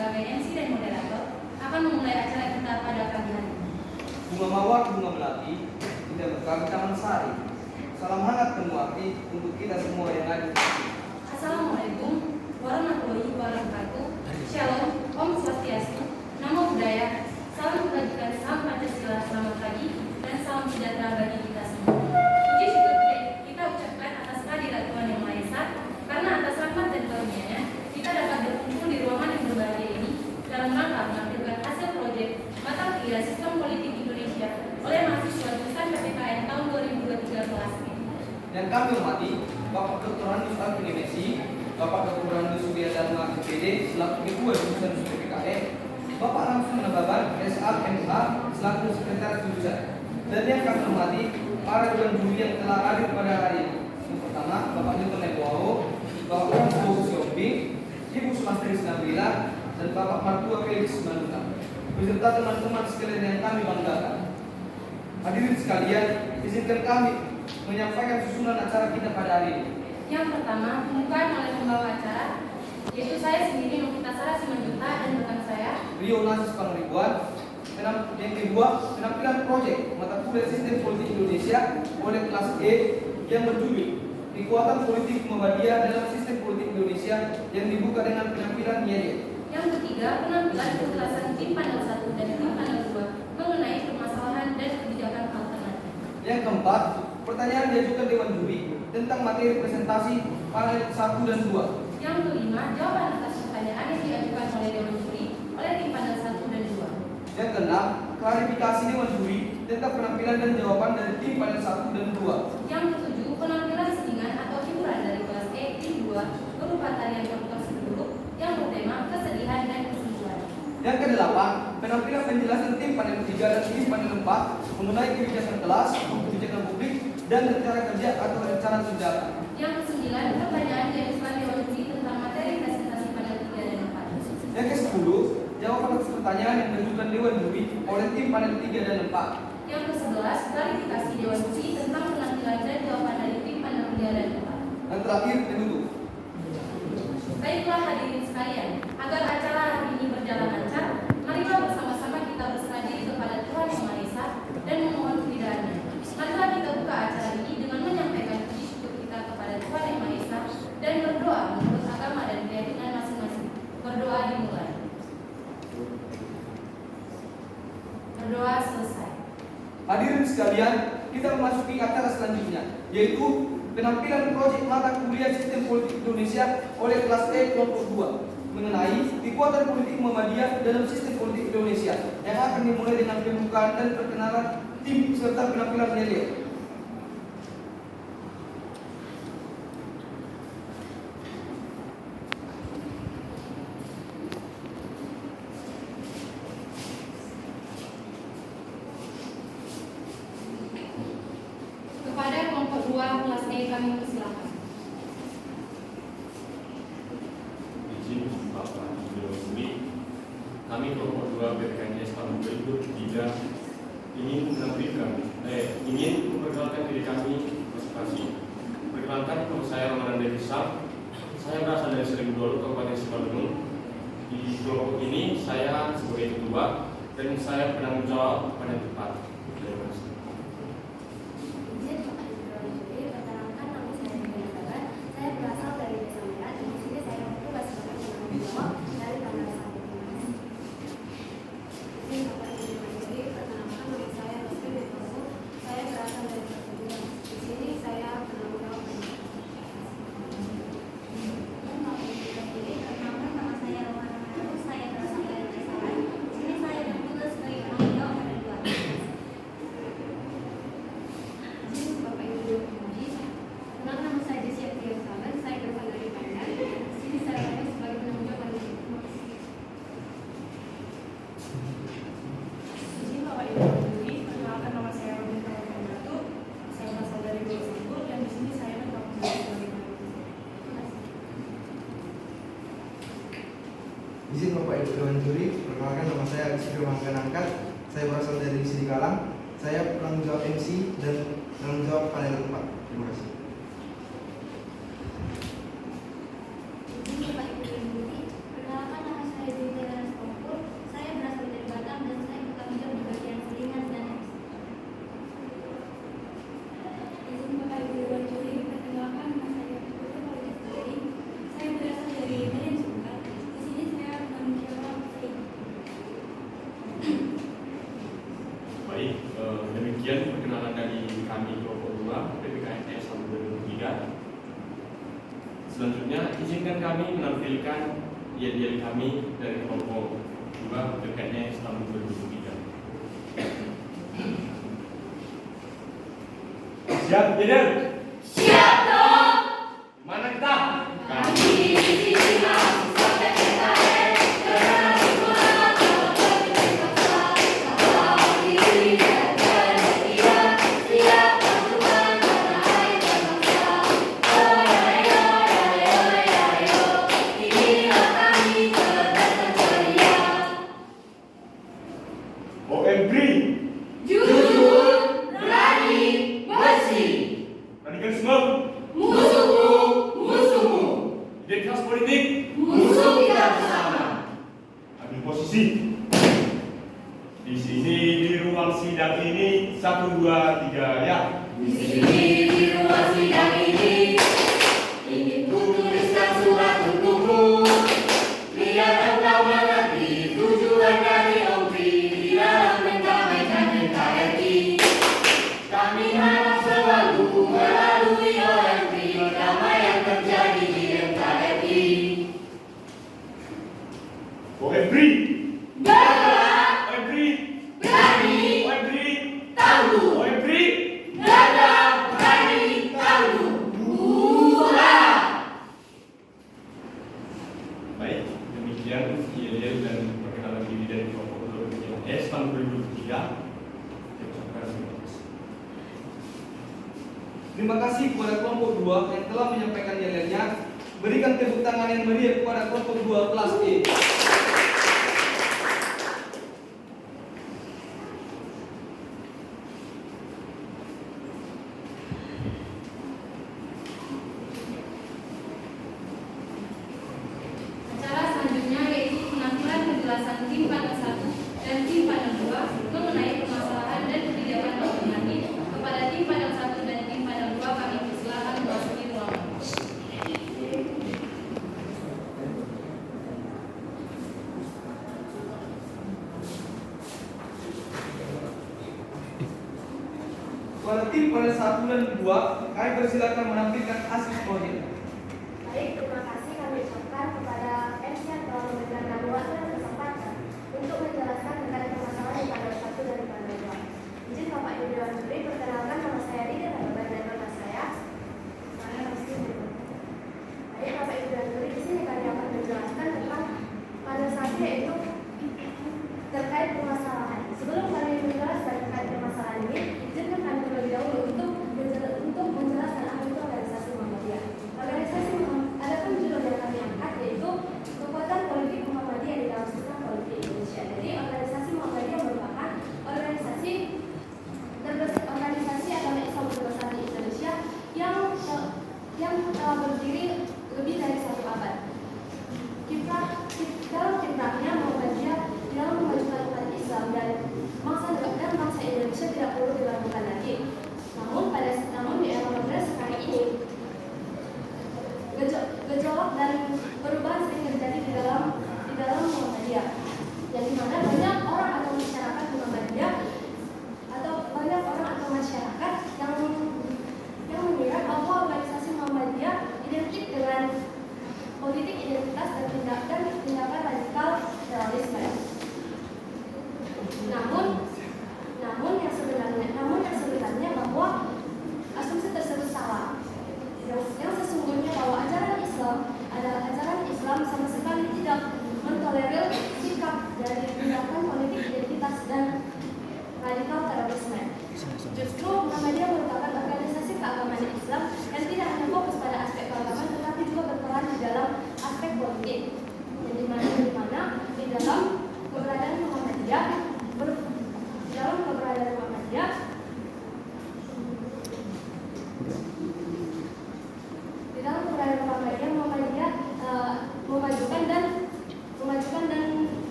sebagai MC dan moderator akan memulai acara kita pada pagi hari. Bunga mawar, bunga melati, tidak berkali taman sari. Salam hangat penuh arti untuk kita semua yang ada di sini. Assalamualaikum warahmatullahi wabarakatuh. Shalom, Om Swastiastu, Namo Buddhaya, salam kebajikan, salam Pancasila, selamat pagi, dan salam sejahtera bagi kita semua. Puji syukur kita ucapkan atas kehadirat Tuhan Yang Maha Esa, karena atas rahmat dan karunia-Nya kita dapat berkumpul di ruangan yang berbahagia ini dalam rangka menampilkan hasil proyek Mata Kuliah Sistem Politik Indonesia oleh mahasiswa jurusan PPKN tahun 2023 kelas ini. Dan kami hormati Bapak Dr. Handus Alvin Messi, Bapak Dr. Handus Surya Dharma SPD selaku Ketua Jurusan PPKN, Bapak Langsung Nababan SAMH selaku Sekretaris Jurusan. Dan yang kami hormati para dewan juri yang telah hadir pada hari ini. Yang pertama, Bapak Newton Nebowo, Bapak Francis Siombing, Ibu Sumastri Nabila, dan Bapak Martua Felix Manuta, beserta teman-teman sekalian yang kami banggakan. Hadirin sekalian, izinkan kami menyampaikan susunan acara kita pada hari ini. Yang pertama, pembukaan oleh pembawa acara, yaitu saya sendiri Novita Sarah Simanjunta dan rekan saya Rio Nasis Pangribuan. Yang kedua, penampilan proyek mata kuliah Sistem Politik Indonesia oleh kelas E yang berjudul Kekuatan Politik Muhammadiyah dalam Sistem Politik Indonesia yang dibuka dengan penampilan Yeye. Yang ketiga, penampilan keutasan tim panel 1 dan tim panel 2 mengenai permasalahan dan kebijakan alternatif. Yang keempat, pertanyaan diajukan Dewan Juri tentang materi presentasi panel 1 dan 2. Yang kelima, jawaban atas pertanyaan yang diajukan oleh Dewan Juri oleh tim panel 1 dan 2. Yang keenam, klarifikasi Dewan Juri tentang penampilan dan jawaban dari tim panel 1 dan 2. Yang ketujuh, penampilan seniman atau hiburan dari kelas E tim 2 berupa tarian kontes duduk yang bertema kesedihan dan kesembuhan. Yang kedelapan, penampilan penjelasan tim panel 3 dan tim panel 4 mengenai kebijakan kelas, kebijakan publik, dan rencana kerja atau rencana tindakan. Yang kesembilan, pertanyaan diajukan Dewan Juri tentang materi presentasi panel 3 dan 4. Yang ke-10, jawaban atas pertanyaan yang diajukan Dewan Juri oleh tim panel 3 dan 4. Yang ke-11, klarifikasi Dewan Juri tentang penampilan dan jawaban dari tim panel 3 dan 4. Dan terakhir, penutup. Baiklah hadirin sekalian, agar acara hari ini berjalan lancar, marilah bersama-sama kita berserah diri kepada Tuhan Yang Maha Esa dan memohon keridhaannya. Marilah kita buka acara ini dengan menyampaikan puji syukur kita kepada Tuhan Yang Maha Esa dan berdoa menurut agama dan keyakinan masing-masing. Berdoa dimulai. Berdoa selesai. Hadirin sekalian, kita memasuki acara selanjutnya, yaitu penampilan proyek mata kuliah Sistem Politik Indonesia oleh kelas E kelompok 2 mengenai kekuatan politik Muhammadiyah dalam sistem politik Indonesia yang akan dimulai dengan pembukaan dan perkenalan tim serta penampilan Yeye. Kepada kelompok 2 kelas E kami persilakan. Izin Bapak Dewan Juri, kami kelompok 2 PPKN tahun 2003 ingin memperkenalkan diri kami masing-masing. Perkenalkan, nama saya Ramadan Devisa. Saya berasal dari Seribu Dolu, Kabupaten Simalungun. Di kelompok ini saya sebagai ketua dan saya penanggung jawab pada tempat. Terima kasih. Izin Bapak Dewan Juri, perkenalkan nama saya Rina Babat. Saya berasal dari Desa Merah dan di sini saya bertugas sebagai penanggung jawab dari panel 1. Izin Bapak Dewan Juri, perkenalkan nama saya Rizky Dekoso. Saya berasal dari Kedua. Di sini saya penanggung jawab. Izin Bapak Dewan Juri, perkenalkan nama saya Romana Maru. Saya berasal dari Desa Lain. Di sini saya bertugas sebagai penanggung jawab pada 2. Izin Bapak Ibu Juri, kenalkan nama saya Jessia Priya Saban, saya berasal dari Pandan. Di sini saya berada sebagai penanggung jawab pada 2. Izin Bapak Ibu Juri, perkenalkan nama saya Robin Batu. Saya berasal dari Pulau Sambur dan di sini saya bertanggung jawab sebagai penanggung. Izin Bapak Ibu Dewan Juri, perkenalkan nama saya Rizky Manggan Angkat. Saya berasal dari Sidi Kalang. Saya penanggung jawab MC dan penanggung jawab panel 4. Terima kasih. Izin Bapak Ibu Juri, perkenalkan nama saya Dwi menampilkan yel-yel kami dari kelompok 2 terkaitnya Islam 2023. Siap, Jeder? Siap dong. Mana kita? Kami di sini mahasiswa PPKN karena semangat berbangsa, bahwa diri dan bersedia siap perjuangan tanah air dan bangsa. Ayo, ayo, ayo, ayo, inilah kami cerdas dan ceria. OMB, Jujur, berani, bersih. radikalisme, Musuhku, musuhmu. identitas politik, Musuh kita bersama. ambil posisi. Di sini di ruang sidang ini 1, 2, 3 ya. Di sini di ruang sidang ini ingin ku tuliskan surat untukmu. Biar engkau mengerti tujuan dari OMPI di dalam mendamaikan NKRI. Kami harap selalu melalui OMPI perdamaian terjadi di NKRI. OMB, Gagah, OMB, berani, OMB, tangguh. OMB. Gagah, berani, tangguh. Hurra! Baik, demikian yel-yel dan perkenalan diri dari kelompok 2 tahun 2023. Saya ucapkan terima kasih. Terima kasih kepada kelompok 2 yang telah menyampaikan yel-yelnya. Berikan tepuk tangan yang meriah kepada kelompok 2 kelas E. Acara selanjutnya yaitu penampilan penjelasan tim panel 1 dan tim panel 2 mengenai permasalahan dan kebijakan alternatif. Kepada tim panel 1 dan tim panel 2 kami persilakan memasuki ruangan. Kepada tim panel 1 dan 2, kami persilakan menampilkan hasil proyek. Baik, terima kasih kami ucapkan kepada MC yang telah memberikan kami waktu dan kesempatan untuk menjelaskan tentang permasalahan di panel 1 dan panel 2. Izin Bapak Ibu Dewan Juri, perkenalkan nama saya Rida Rababan dan nama saya Baik, Bapak Ibu Dewan Juri, di sini kami akan menjelaskan tentang panel 1 yaitu terkait permasalahan. Sebelum kami menjelaskan terkait permasalahan ini, izinkan kami terlebih dahulu untuk menjelaskan apa itu organisasi Muhammadiyah.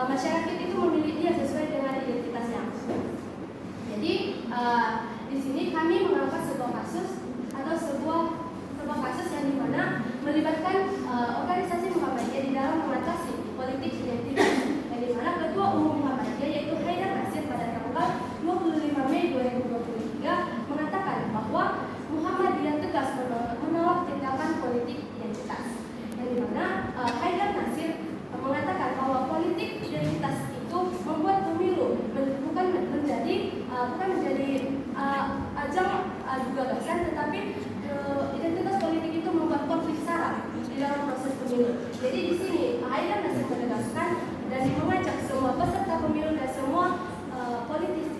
masyarakat itu memilih dia sesuai dengan identitasnya. Jadi di sini kami mengangkat sebuah kasus atau sebuah kasus yang dimana melibatkan organisasi Muhammadiyah di dalam mengatasi politik identitas. Yang dimana Ketua Umum Muhammadiyah yaitu Haidar Nasir pada tanggal 25 Mei 2023 mengatakan bahwa Muhammadiyah tegas menolak tindakan politik identitas. Yang dimana Haidar Nasir mengatakan bahwa politik identitas itu membuat pemilu bukan menjadi ajang adu gagasan, tetapi identitas politik itu membuat konflik sara di dalam proses pemilu. Jadi di sini Haidar Nasir menegaskan dan mengajak semua peserta pemilu dan semua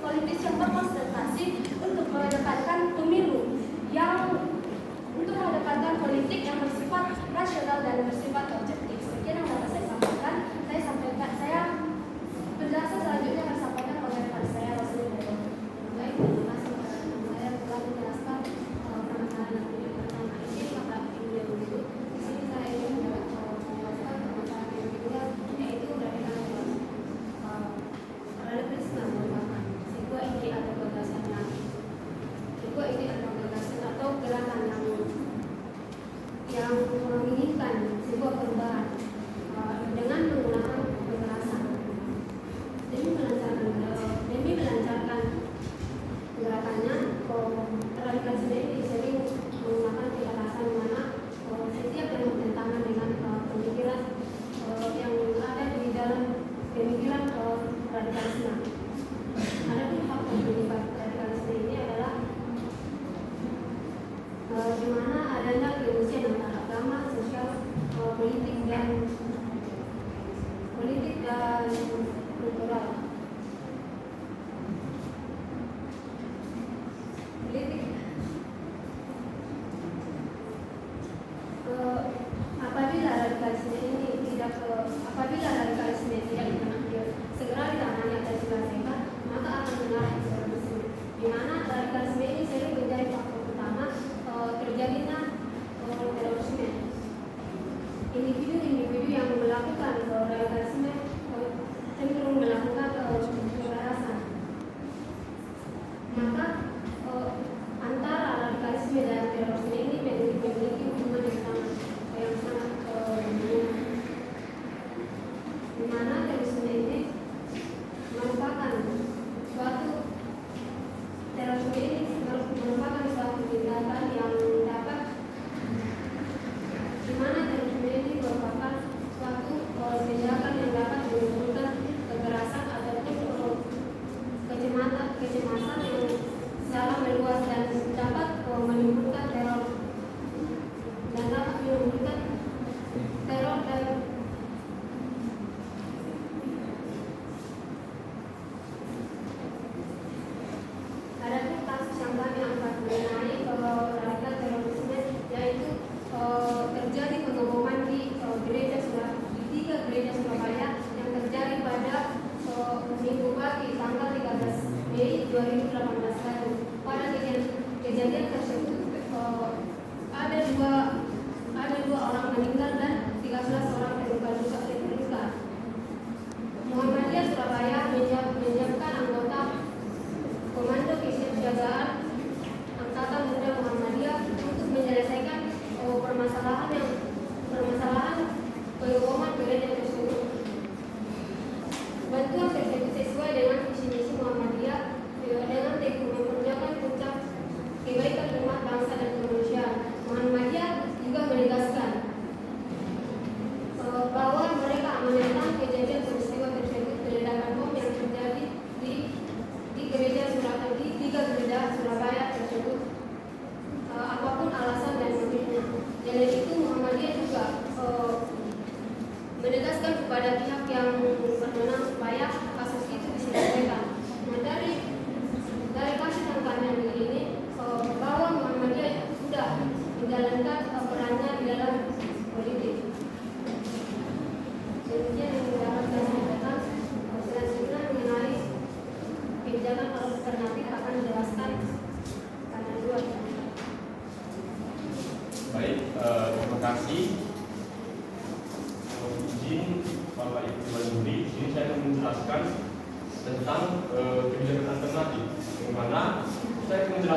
politis yang berkonsentrasi untuk mengedepankan pemilu untuk mengedepankan politik yang bersifat rasional dan bersifat objektif. Sekian yang dapat saya sampaikan. Saya penjelasan selanjutnya akan sampaikan oleh rekan saya Rasul Dewa. Baik, terima kasih kepada teman saya telah menjelaskan permasalahan yang pertama ini pada video dulu. Di sini saya ingin menjelaskan permasalahan yang kedua, yaitu radikalisme. Radikalisme merupakan sebuah ide atau gagasan atau gerakan yang menginginkan sebuah perubahan dengan menggunakan kekerasan demi melancarkan gerakannya. Radikalisme ini sering menggunakan kekerasan di mana setiap yang bertentangan dengan pemikiran yang ada di dalam pemikiran radikalisme. Adapun faktor penyebab radikalisme ini adalah di mana adanya kerusuhan antara agama, sosial, politik dan kultural. Apabila radikalisme tidak segera ditangani atau diselesaikan, maka akan mengarah ke terorisme. Di mana radikalisme ini sering menjadi faktor utama terjadinya terorisme. Individu-individu yang melakukan radikalisme cenderung melakukan kekerasan. Maka antara radikalisme dan terorisme ini memiliki hubungan yang sangat di mana terorisme ini merupakan suatu tindakan yang dapat menimbulkan kekerasan ataupun kecemasan yang secara meluas dan dapat menimbulkan teror dan adapun kasus yang kami angkat mengenai radikal terorisme yaitu terjadi pengeboman di tiga gereja Surabaya yang terjadi pada Minggu pagi tanggal 13 Mei 2018 lalu. Pada kejadian tersebut ada dua orang meninggal dan 13 orang terluka. Muhammadiyah Surabaya menyiapkan anggota Komando Kesiapsiagaan Angkatan Muda Muhammadiyah untuk menyelesaikan permasalahan pengeboman gereja tersebut. Bantuan tersebut sesuai dengan visi misi Muhammadiyah dengan teguh memperjuangkan puncak kebaikan umat bangsa dan kemanusiaan. Muhammadiyah juga menegaskan bahwa mereka menentang kejadian peristiwa tersebut, ledakan bom yang terjadi di tiga gereja Surabaya tersebut, apapun alasan dan motifnya. Jadi itu Muhammadiyah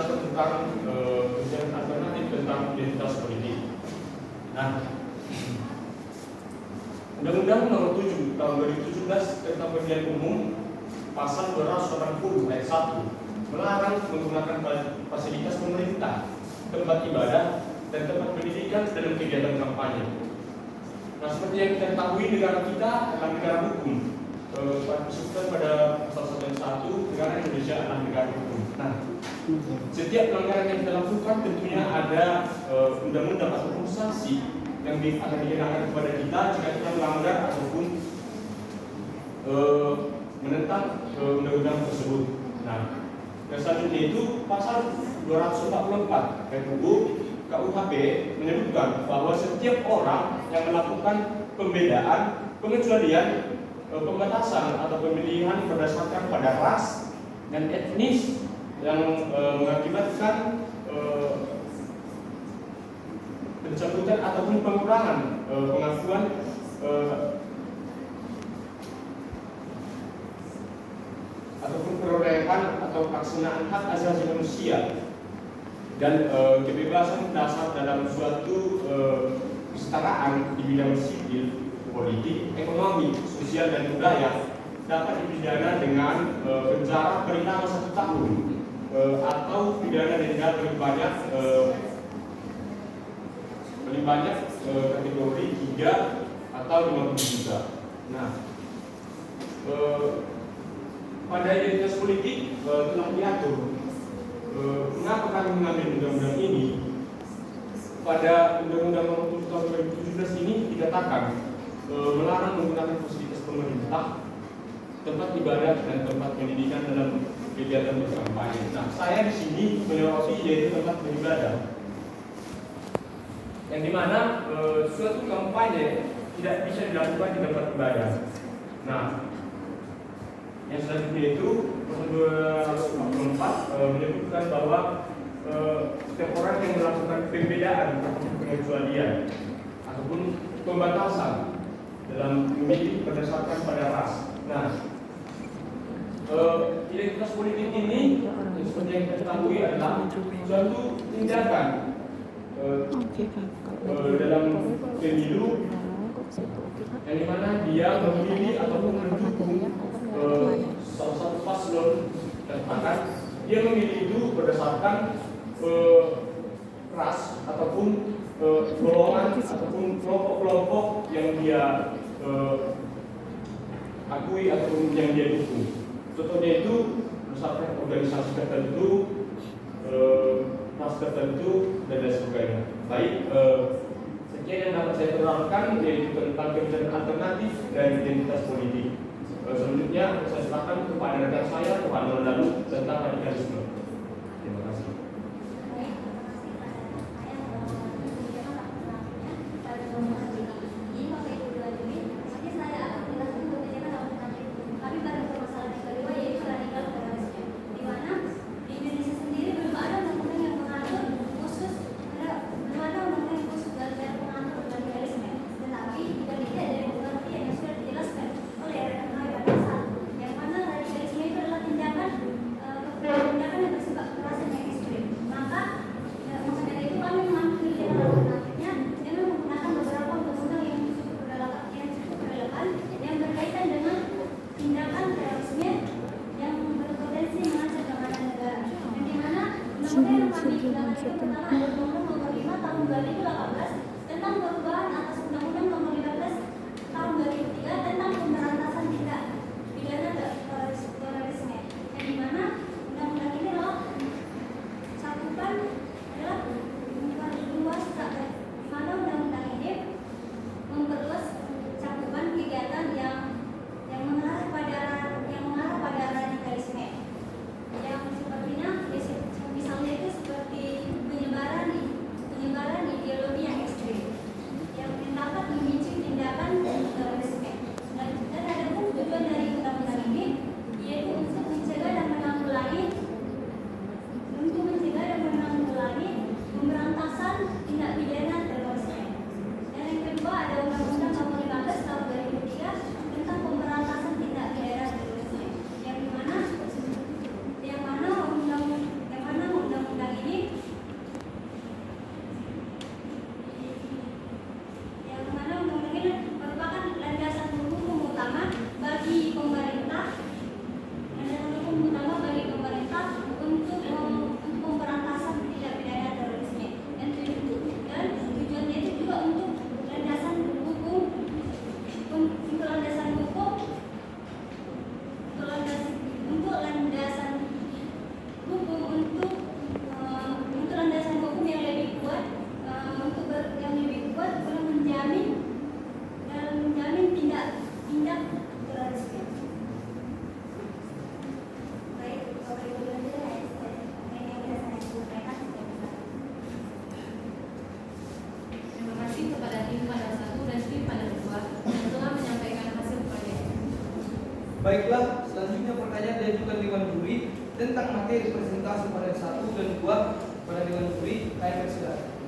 menjelaskan tentang kebijakan alternatif tentang identitas politik. Nah, Undang-Undang Nomor 7 Tahun 2017 tentang Pemilihan Umum Pasal 280 ayat 1 melarang menggunakan fasilitas pemerintah, tempat ibadah, dan tempat pendidikan dalam kegiatan kampanye. Nah, seperti yang kita ketahui, negara kita adalah negara hukum. Disebutkan pada pasal 1 negara Indonesia adalah negara hukum. Nah, setiap pelanggaran yang kita lakukan tentunya ada undang-undang ataupun sanksi yang akan dikenakan kepada kita jika kita melanggar ataupun menentang undang-undang tersebut. Nah, yang selanjutnya itu pasal 244 RUU KUHP menyebutkan bahwa setiap orang yang melakukan pembedaan, pengecualian, pembatasan atau pemilihan berdasarkan pada ras dan etnis yang mengakibatkan pencabutan ataupun pengurangan pengakuan ataupun perolehan atau pelaksanaan hak asasi manusia dan kebebasan dasar dalam suatu kesetaraan di bidang sipil, politik, ekonomi, sosial, dan budaya dapat dipidana dengan penjara paling lama 1 tahun atau pidana denda paling banyak kategori 3 atau 50 juta. Nah, pada identitas politik telah diatur. Mengapa kami mengambil undang-undang ini? Pada Undang-Undang Nomor 7 Tahun 2017 ini dikatakan melarang menggunakan fasilitas pemerintah, tempat ibadah, dan tempat pendidikan dalam kegiatan berkampanye. Nah, saya di sini menyoroti yaitu tempat beribadah, yang dimana suatu kampanye tidak bisa dilakukan di tempat ibadah. Nah, yang selanjutnya itu pasal 244 menyebutkan bahwa setiap orang yang melakukan pembedaan ataupun pengecualian ataupun pembatasan dalam memilih berdasarkan pada ras. Nah, identitas politik ini seperti yang kita ketahui adalah suatu tindakan dalam pemilu yang dimana dia memilih ataupun mendukung salah satu paslon, dan bahkan dia memilih itu berdasarkan ras ataupun golongan ataupun kelompok-kelompok yang dia akui ataupun yang dia dukung. Contohnya itu berdasarkan organisasi tertentu, ras tertentu, dan lain sebagainya. Baik, sekian yang dapat saya terangkan yaitu tentang kebijakan alternatif dan identitas politik. Selanjutnya saya serahkan kepada rekan saya, Pak Nur Dalu, tentang radikalisme. Terima kasih. Misalnya itu seperti penyebaran ideologi yang ekstrim. Baiklah, selanjutnya pertanyaan diajukan Dewan Juri tentang materi presentasi pada 1 dan 2 pada Dewan Juri. Kami persilakan.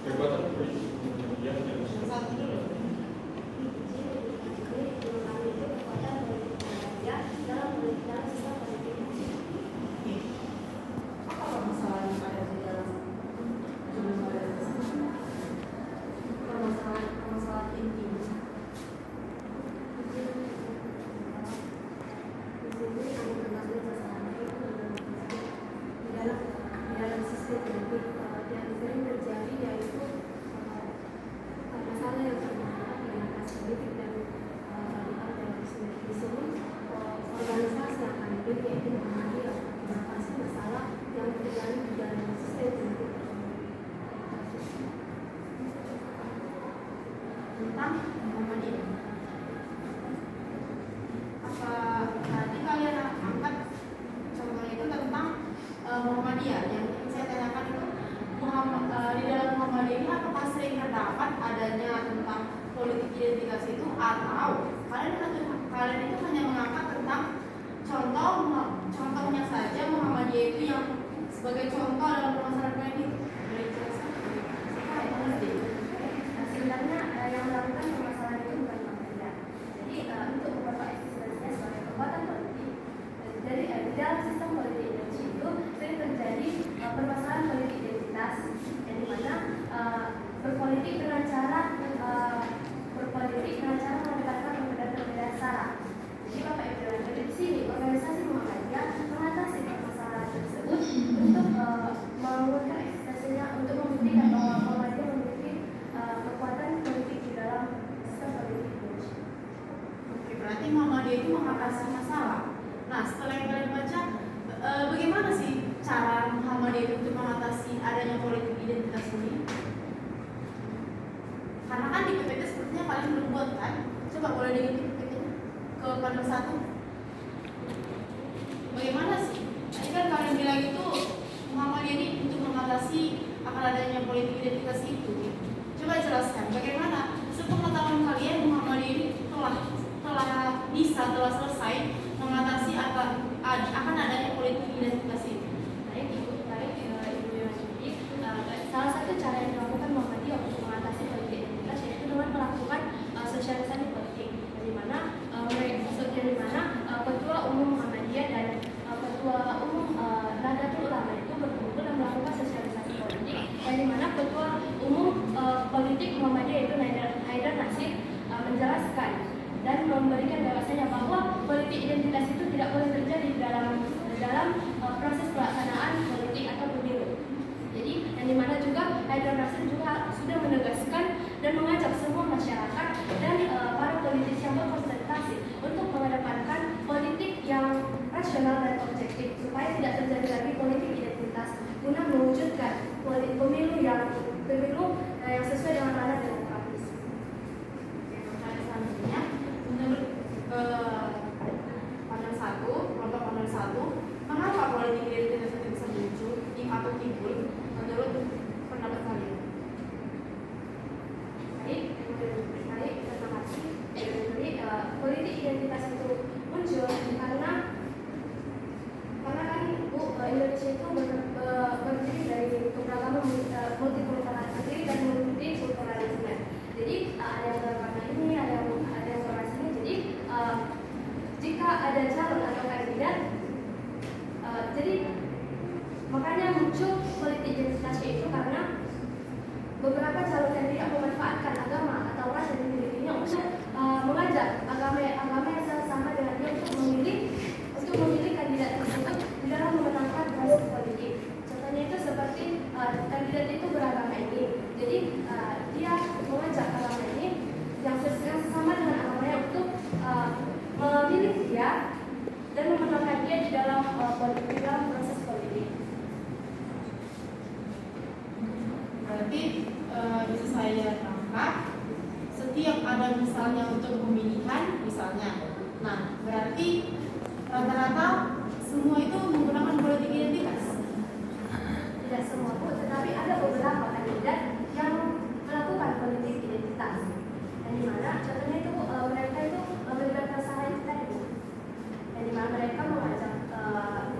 Perbuatan politik yang permasalahan inti. Di dalam sistem politik yang sering terjadi yaitu masalah yang terjadi di atas politik dan radikal terorisme. Di sini organisasi yang akan dipilih yaitu Muhammadiyah mengatasi masalah yang terjadi di dalam sistem politik tentang Muhammadiyah. Apa tadi kalian angkat contohnya itu tentang Muhammadiyah? Yang ingin saya tanyakan itu di dalam Muhammadiyah ini apakah sering terdapat adanya tentang politik identitas itu, atau kalian itu hanya mengangkat tentang contohnya saja Muhammadiyah itu yang sebagai contoh dalam permasalahan ini? Boleh dijelaskan? Saya mengerti. Sebenarnya yang melakukan permasalahan itu bukan Muhammadiyah. Jadi untuk beberapa eksistensinya sebagai kekuatan politik, dari di dalam sistem politik Indonesia itu sering terjadi permasalahan politik identitas, yang dimana berpolitik dengan cara mendapatkan perbedaan-perbedaan syarat. Jadi Bapak Ibu Dewan Juri di sini organisasi Muhammadiyah mengatasi permasalahan tersebut untuk mengurutkan eksistensinya, untuk membuktikan bahwa Muhammadiyah memiliki kekuatan politik di dalam sistem politik Indonesia. Oke, berarti Muhammadiyah itu mengatasi masalah. Nah, setelah yang kalian baca, bagaimana sih cara Muhammadiyah itu untuk mengatasi adanya politik identitas ini? Karena kan di PPT sepertinya kalian belum buat kan? Coba boleh dikirim PPT-nya ke panel 1. Bagaimana sih? Tadi kan kalian bilang itu Muhammadiyah ini untuk mengatasi akan adanya politik identitas itu. Coba jelaskan bagaimana sepengetahuan kalian Muhammadiyah ini telah selesai mengatasi akan adanya politik identitas itu. Ibu Dewan Juri, salah satu cara yang dilakukan Muhammadiyah untuk mengatasi politik identitas yaitu dengan melakukan sosialisasi politik, di mana ketua umum Muhammadiyah dan ketua umum Nahdlatul Ulama itu berkumpul dan melakukan sosialisasi politik, yang dimana ketua umum politik Muhammadiyah itu Haidar Nasir menjelaskan dan memberikan bahwasanya bahwa politik identitas itu tidak boleh terjadi dalam proses pelaksanaan politik atau pemilu. Jadi yang dimana juga Haidar Nasir juga sudah menegaskan dan mengajak semua masyarakat dan para politisi yang berkonsentrasi untuk mengedepankan politik yang rasional dan objektif supaya tidak terjadi lagi politik identitas guna mewujudkan pemilu yang sesuai dengan ranah demokratis. Pertanyaan selanjutnya, menurut panel 1, kelompok panel 1, mengapa politik identitas itu bisa muncul atau timbul menurut pendapat kalian? Baik, terima kasih. Jadi politik identitas itu muncul karena kan Indonesia itu berdiri dari keberagaman multikultural, terdiri dari multikulturalisme. Jadi ada yang beragama ini, ada yang beragama sini. Jadi jika ada calon atau kandidat, jadi makanya muncul politik identitas itu karena beberapa calon kandidat memanfaatkan agama atau ras yang dimilikinya untuk mengajak agama yang sama dengan dia untuk memilih kandidat tersebut di dalam memenangkan proses politik. Contohnya itu seperti kandidat itu beragama ini, jadi dia mengajak agama ini yang sesama dengan agamanya untuk memilih dia dan memenangkan dia di dalam proses politik. Berarti bisa saya tangkap setiap ada misalnya untuk pemilihan misalnya, nah berarti rata-rata semua itu menggunakan politik identitas? Tidak semua Bu, tetapi ada beberapa kandidat yang melakukan politik identitas. Dan di mana contohnya itu mereka itu melibatkan salah itu tadi Bu. Dan di mana mereka mengajak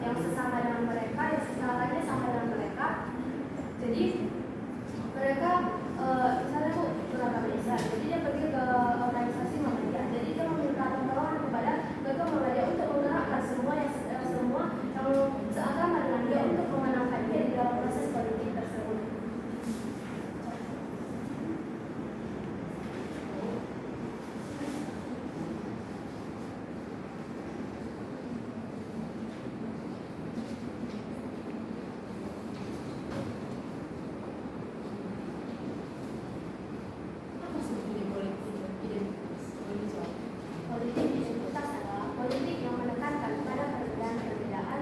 yang sesama dengan mereka, yang sesalahnya sama dengan mereka. Jadi mereka misalnya Bu beragama Islam, jadi dia pergi ke organisasi Muhammadiyah. Jadi dia meminta pertolongan kepada mereka Muhammadiyah untuk menggerakkan semua yang seagama dengan dia untuk memenangkan dia di dalam proses politik tersebut. Apa sebetulnya politik identitas? Boleh dijawab? Politik identitas adalah politik yang menekankan pada perbedaan-perbedaan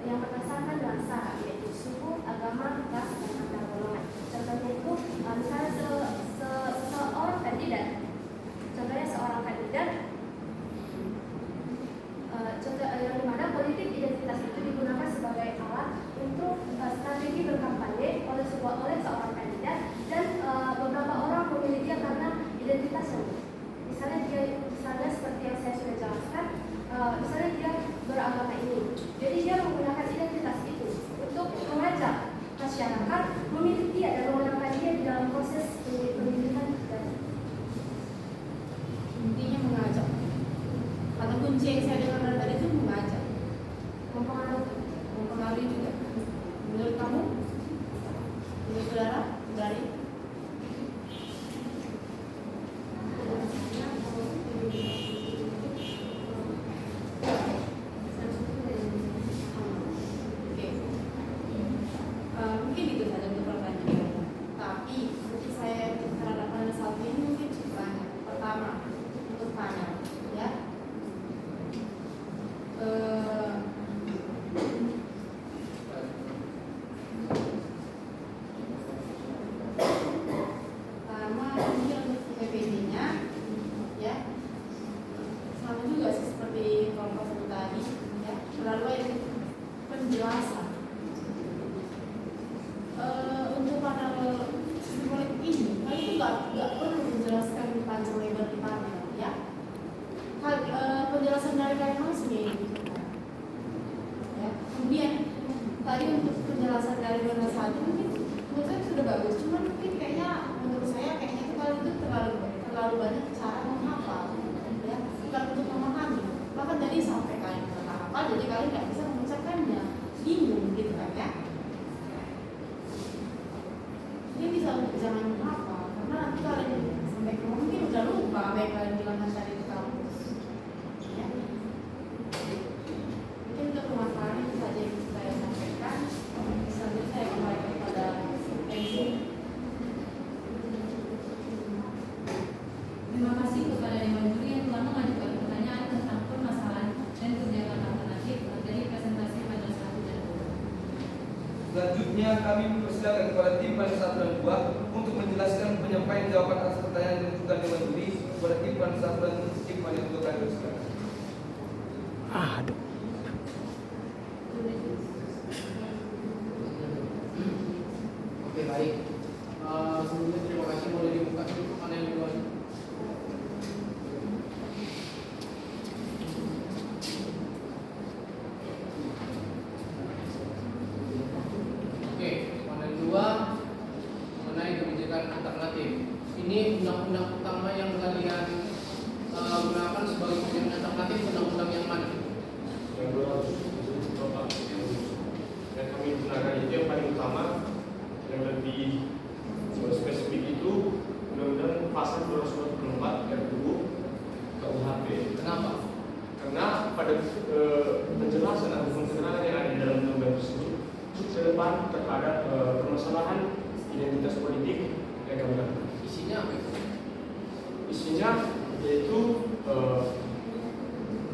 yang berdasarkan dengan syarat, yaitu suku, agama, ras, dan antar golongan. Contohnya itu, misalnya seorang kandidat, contoh yang dimana politik identitas itu digunakan sebagai alat untuk strategi berkampanye oleh seorang kandidat dan beberapa orang memilih dia karena identitasnya. Misalnya seperti yang saya sudah jelaskan, misalnya dia beragama ini, jadi dia menggunakan identitas itu untuk mengajak masyarakat memilih dia dan memenangkan dia di dalam proses pemilihan. Intinya mengajak. Kata kunci yang saya dengar dari tadi itu mengajak. Mempengaruhi juga. Menurut kamu? Menurut saudara? Dari? Mungkin itu saja untuk pertanyaan. Tapi mungkin saya terhadap pada saat ini mungkin cukup banyak. Pertama, untuk tanya, ya. Pertama mungkin untuk PPD-nya, ya. Sama juga sih seperti kelompok satu tadi, ya. Lalu yang penjelasan. Untuk panel sistem politik ini, hal itu nggak perlu menjelaskan panjang lebar di panel, ya. Penjelasan dari kalian langsung ya ini. Ya. Kemudian tadi untuk penjelasan dari zona 1 mungkin menurut saya sudah bagus, cuman mungkin kayaknya menurut saya kayaknya itu kalian itu terlalu banyak cara menghafal, ya, bukan untuk memahami. Bahkan tadi sampai kalian menghafal, jadi kalian nggak bisa mengucapkannya, bingung gitu kan ya. Ini bisa untuk jangan menghafal, karena nanti kalian sampai ke mungkin udah lupa apa yang kalian bilang tadi di kampus. Ya. Mungkin untuk pemahaman itu saja yang saya sampaikan. Selanjutnya saya kembali kepada MC. Terima kasih kepada Dewan Juri yang telah mengajukan pertanyaan tentang permasalahan dan kebijakan alternatif materi presentasi pada 1 dan 2. Selanjutnya kami mempersilakan kepada tim panel 1 dan 2 untuk menjelaskan penyampaian jawaban atas pertanyaan yang diajukan Dewan Juri kepada tim panel 1 dan tim panel 2 kami persilakan. Aduh. Oke, baik. Sebelumnya terima kasih, boleh dibuka dulu panel yang 2. Oke, panel 2 mengenai kebijakan alternatif. Ini undang-undang utama yang kalian gunakan sebagai kebijakan alternatif, undang-undang yang mana? Yang 200 yang kami gunakan itu yang paling utama, yang lebih spesifik itu undang-undang pasal 224 RUU KUHP. Kenapa? Karena pada penjelasan ataupun keterangan yang ada di dalam undang-undang tersebut ke depan terhadap permasalahan identitas politik yang kami lakukan. Isinya apa itu? Isinya yaitu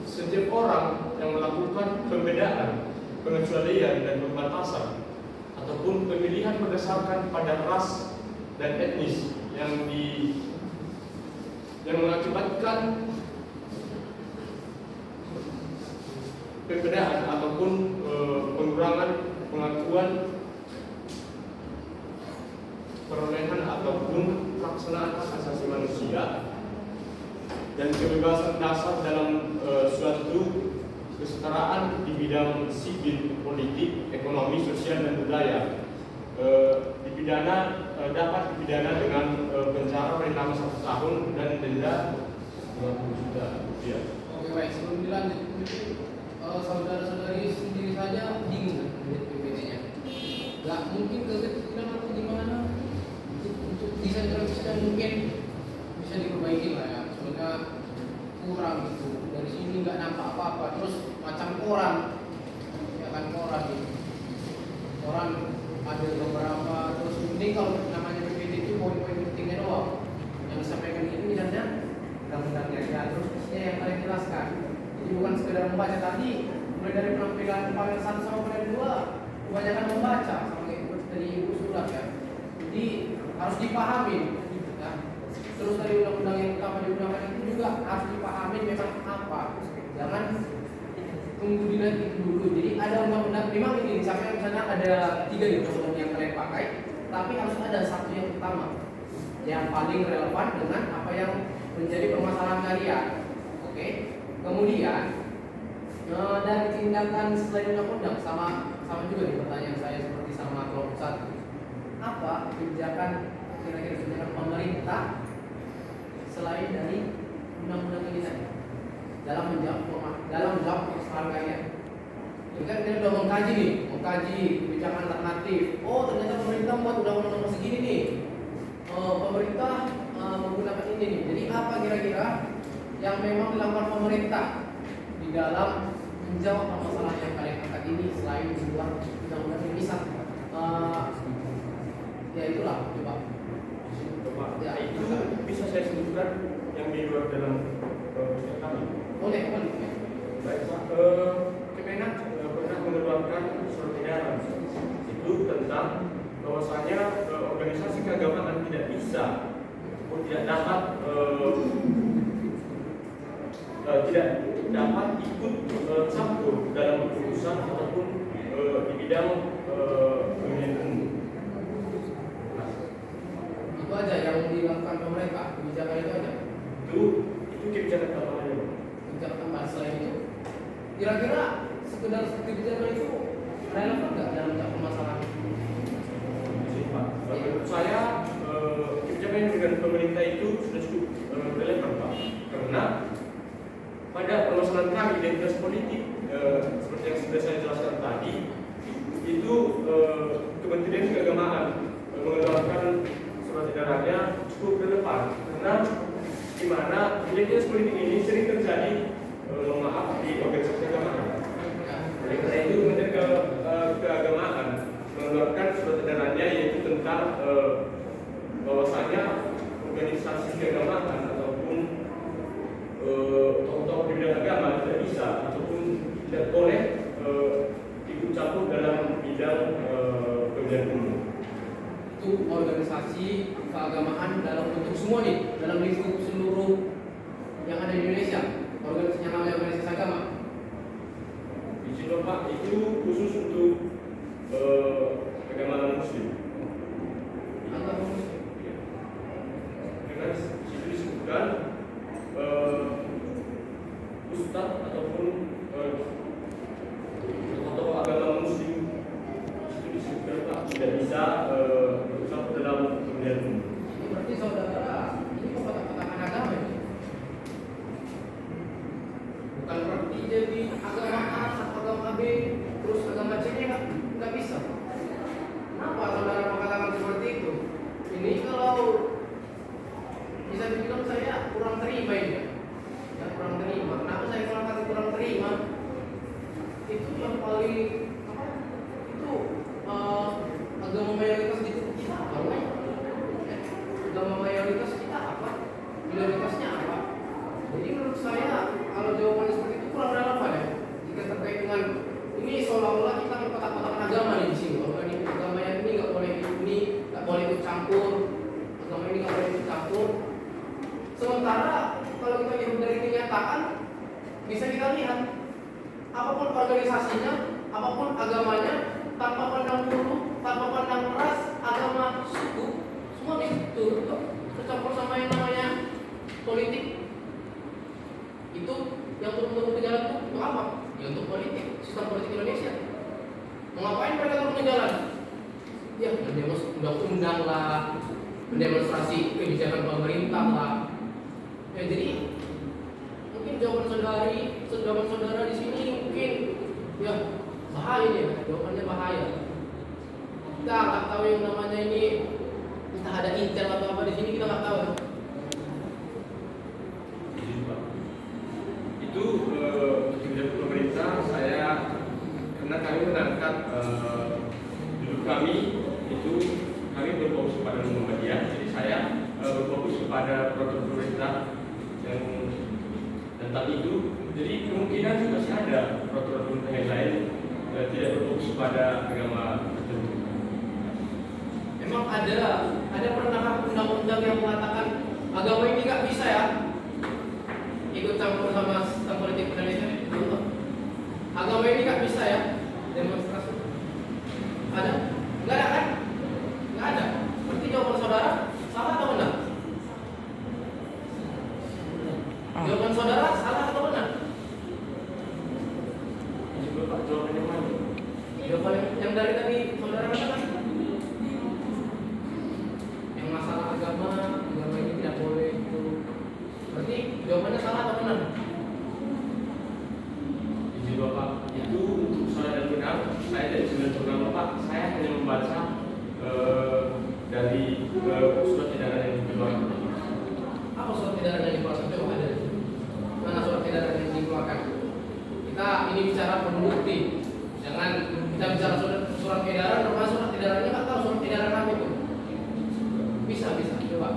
setiap orang yang melakukan pembedaan, pengecualian dan pembatasan ataupun pemilihan berdasarkan pada ras dan etnis yang mengakibatkan pembedaan ataupun pengurangan pengakuan perolehan ataupun pelaksanaan hak asasi manusia dan kebebasan dasar dalam suatu kesetaraan di bidang sipil, politik, ekonomi, sosial, dan budaya. Dapat dipidana dengan penjara paling lama 1 tahun dan denda 50 juta rupiah. Oke baik, sebelum dilanjut, saudara-saudari sendiri saja bingung melihat PPT-nya. Gak mungkin kekecilan atau gimana untuk desain grafisnya mungkin bisa diperbaiki lah ya. Soalnya kurang gitu. Dari sini nggak nampak apa-apa. Terus macam koran, ya kan koran gitu. Koran ada beberapa. Terus ini kalau namanya PPT itu poin-poin pentingnya doang. Yang disampaikan ini misalnya undang-undangnya ya. Terus yang kalian jelaskan. Jadi bukan sekedar membaca tadi. Mulai dari penampilan panel 1 sama panel 2 kebanyakan membaca sama dari ibu surat ya. Jadi harus dipahami ya. Terus dari undang-undang yang utama digunakan itu juga harus dipahami memang apa. Jangan tunggu dilihat itu dulu. Jadi ada undang-undang memang ini sampai misalnya ada 3 undang-undang yang kalian pakai, tapi harus ada satu yang utama yang paling relevan dengan apa yang menjadi permasalahan kalian. Oke. Kemudian dari tindakan selain undang-undang sama juga di pertanyaan saya seperti sama kelompok 1. Apa kebijakan kira-kira kebijakan pemerintah selain dari undang-undang ini tadi dalam menjawab persoalan kalian? Jadi kan kita sudah mengkaji kebijakan alternatif. Oh ternyata pemerintah buat undang-undang segini nih. Pemerintah menggunakan ini nih. Jadi apa kira-kira yang memang dilakukan pemerintah di dalam menjawab permasalahan yang kalian angkat ini selain di luar undang-undang ini? Misal ya itulah coba. Ya, itu bisa saya sebutkan yang di luar dalam pusat kami. Boleh. Baik Pak, Kemenak pernah mengeluarkan surat edaran itu tentang bahwasanya organisasi keagamaan tidak bisa atau tidak dapat ikut campur dalam urusan ataupun di bidang pemilihan umum. Itu aja yang dilakukan pemerintah, kebijakan itu aja. Itu kebijakan kampanye. Kebijakan kampanye selain itu, kira-kira sekedar kebijakan itu relevan nggak dalam menjawab permasalahan? Pak, menurut saya kebijakan yang dengan pemerintah itu sudah cukup relevan Pak, karena pada permasalahan kami identitas politik seperti yang sudah saya jelaskan tadi, itu Kementerian Keagamaan mengeluarkan surat edarannya cukup relevan karena di mana identitas politik ini sering terjadi di organisasi keagamaan. Oleh karena itu Kementerian Keagamaan mengeluarkan surat edarannya yaitu tentang bahwasanya organisasi keagamaan ataupun tokoh-tokoh di bidang agama tidak bisa ataupun tidak boleh ikut campur dalam bidang pemilihan umum. Itu organisasi keagamaan dalam bentuk semua nih, dalam lingkup seluruh yang ada di Indonesia. Organisasi yang namanya organisasi agama. Di sini Pak itu khusus untuk agama Muslim. Agama Muslim. Dengan situ disebutkan ustaz ataupun tokoh agama Muslim situ disebutkan Pak tidak bisa berusaha dalam pemilihan umum. Ini berarti saudara, ini kotak-kotakan agama ini. Bukan berarti jadi agama A atau agama B, terus agama C nya nggak bisa. Kenapa saudara mengatakan seperti itu? Ini kalau bisa dibilang saya kurang terima ini. Ya kurang terima. Kenapa saya kurang terima? Itu yang paling itu agama mayoritas di kita apa? Agama mayoritas kita apa? Minoritasnya apa? Jadi menurut saya kalau jawabannya seperti itu kurang relevan ya. Jika terkait dengan ini seolah-olah kita mengkotak-kotakan agama nih di sini. Bahwa ini agama yang ini nggak boleh ini nggak boleh ikut campur. Agama ini nggak boleh ikut campur. Sementara kalau kita lihat dari kenyataan bisa kita lihat apapun organisasinya, apapun agamanya, tanpa pandang bulu, tanpa pandang ras, agama, suku, semua itu tercampur sama yang namanya politik. Itu yang turun ke jalan itu untuk apa? Ya untuk politik, sistem politik Indonesia. Mau ngapain mereka turun ke jalan? Ya mendemonstrasi undang-undang lah, mendemonstrasi kebijakan pemerintah lah. Ya jadi mungkin jawaban saudara di sini mungkin ya bahaya ya, jawabannya bahaya. Kita nggak tahu yang namanya ini, entah ada intel atau apa di sini, kita nggak tahu. Itu kebijakan pemerintah saya, karena kami mengangkat duduk kami itu kami berfokus pada Muhammadiyah, jadi saya berfokus kepada program pemerintah dan tadi itu, jadi kemungkinan masih ada peraturan pemerintah yang lain tidak berfokus pada agama tertentu. Memang ada pernah undang-undang yang mengatakan agama ini nggak bisa ya ikut campur sama sistem politik Indonesia. Agama ini nggak bisa ya demonstrasi. Ada? Nggak ada kan? Nggak ada. Berarti jawaban saudara salah atau benar? Jawaban saudara salah atau benar? Jawabannya mana? Jawaban yang dari tadi saudara katakan. Yang masalah agama ini tidak boleh itu. Berarti jawabannya salah atau benar? Izin Bapak, itu untuk salah dan benar, saya dari sembilan program Bapak, saya hanya membaca dari surat edaran yang dikeluarkan. Apa surat edaran yang dikeluarkan? Coba ada. Mana surat edaran yang dikeluarkan? Kita ini bicara pembukti. Jangan kita bicara surat edaran, termasuk surat edarannya nggak tahu surat edaran apa itu. Bisa coba.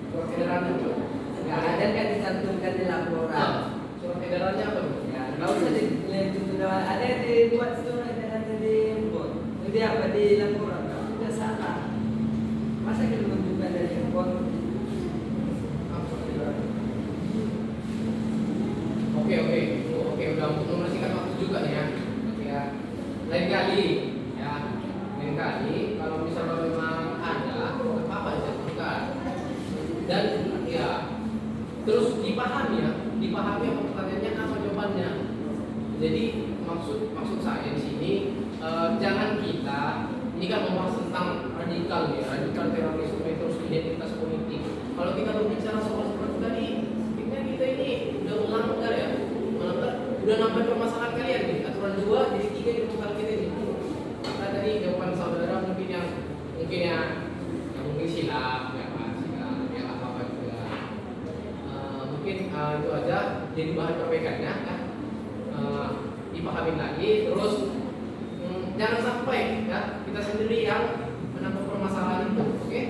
Surat edarannya coba. Nggak ada kan dicantumkan di laporan. Surat edarannya apa? Ya, nggak usah ada dibuat surat edarannya di import. Jadi apa di laporan? Kalau sudah salah, masa kita menunjukkan dari import? Oke, udah untuk membersihkan waktu juga nih ya. Ya, lain kali kalau misalnya memang ada apa aja bukan. Dan ya terus dipahami apa pertanyaannya, apa jawabannya. Jadi maksud saya di sini jangan kita ini kan membahas tentang radikal terorisme terus identitas politik. Kalau kita berbicara soal seperti tadi, kita ini udah melanggar ya, udah nambah permasalahan kalian nih, aturan 2 jadi 3 di muka kita ini. Maka tadi jawaban saudara mungkin silap ya apa juga. Mungkin itu aja jadi bahan perbaikannya ya. Dipahamin lagi terus jangan sampai ya kita sendiri yang menangkap permasalahan itu, oke?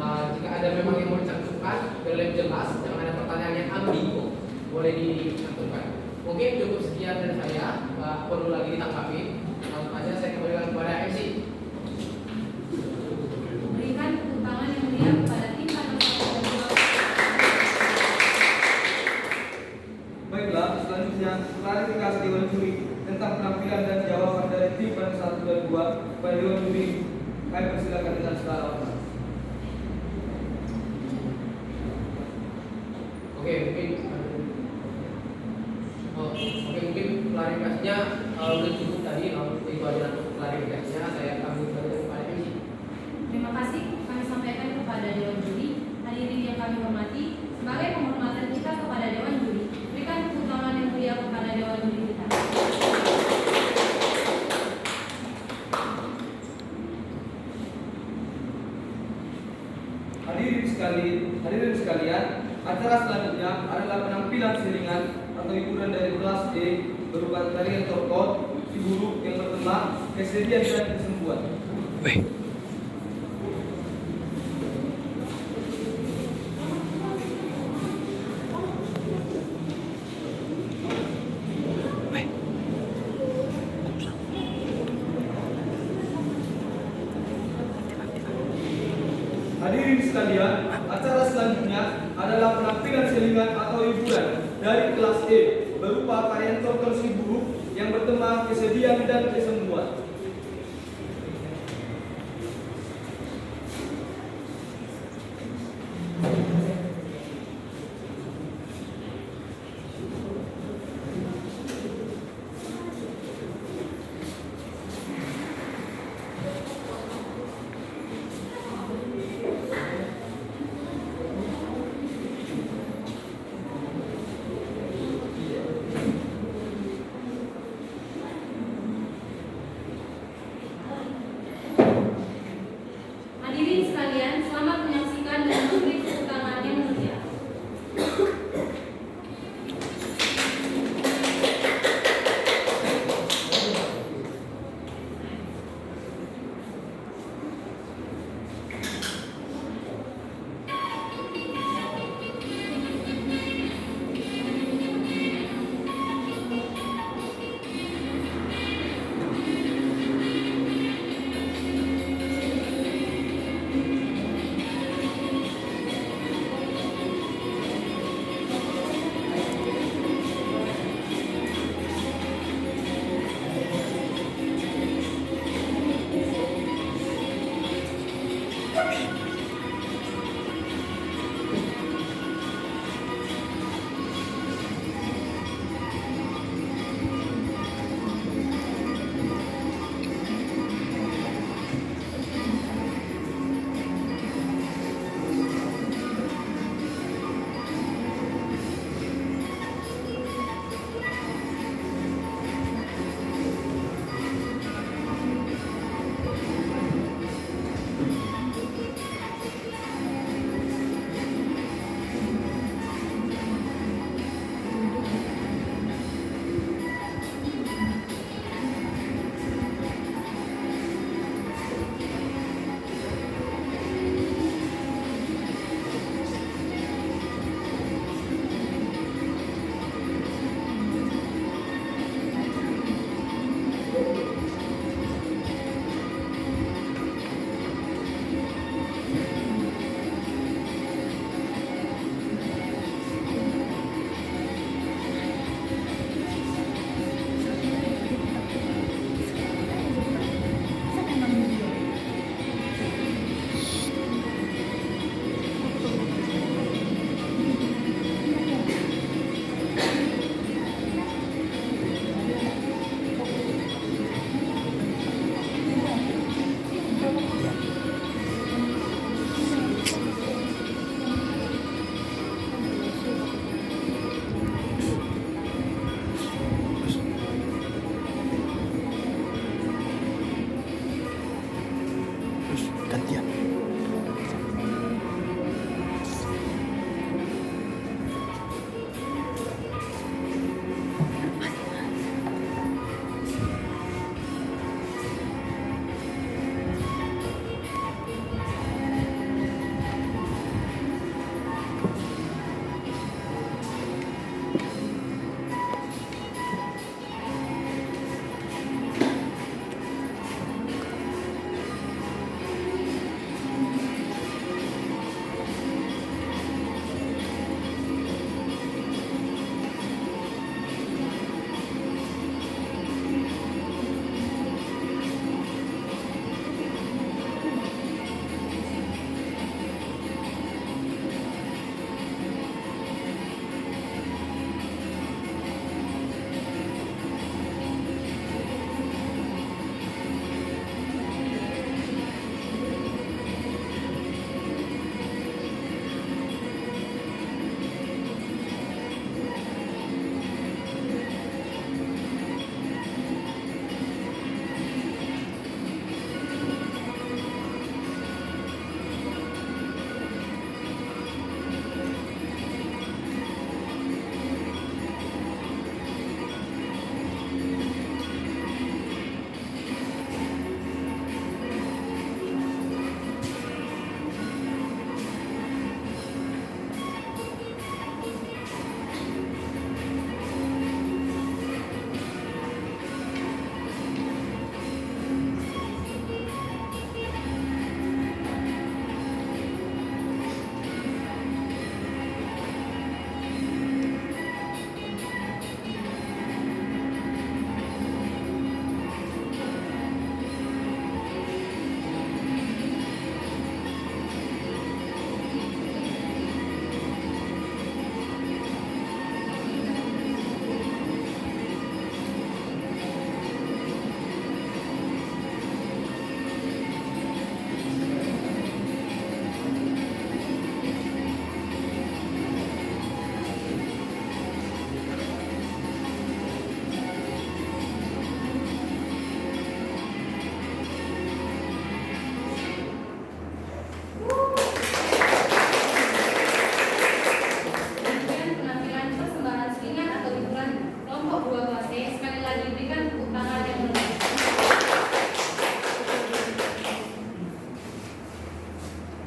Jika ada memang yang mau dicantumkan biar lebih jelas, jangan ada pertanyaan yang ambigu, boleh dicantumkan. Mungkin cukup sekian dari saya, nggak perlu lagi ditanggapi. Langsung aja saya kembalikan kepada MC. Berikan tepuk tangan yang meriah kepada tim panelis 1 dan 2. Baiklah, selanjutnya klarifikasi Dewan Juri tentang penampilan dan jawaban dari tim panelis 1 dan 2 pada Dewan Juri. Kami persilakan dengan segala hormat. Oke, mungkin klarifikasinya udah cukup tadi. Itu aja untuk klarifikasinya. Saya kami kepada MC. Terima kasih kami sampaikan kepada Dewan Juri. Hadirin yang kami hormati, sebagai penghormatan kita kepada Dewan Juri, berikan tepuk tangan yang mulia kepada Dewan Juri kita. Hadirin sekalian, acara selanjutnya adalah penampilan selingan atau hiburan dari kelas D berupa tarian torkot, si buruk yang bertema, kesedihan dan kesembuhan. Hadirin sekalian, acara selanjutnya adalah penampilan selingan atau hiburan dari kelas E berupa tarian torkot si buruk yang bertema kesedihan dan kesembuhan. Hadirin sekalian, selamat menyaksikan dan memberi tepuk tangan yang meriah. Gantian.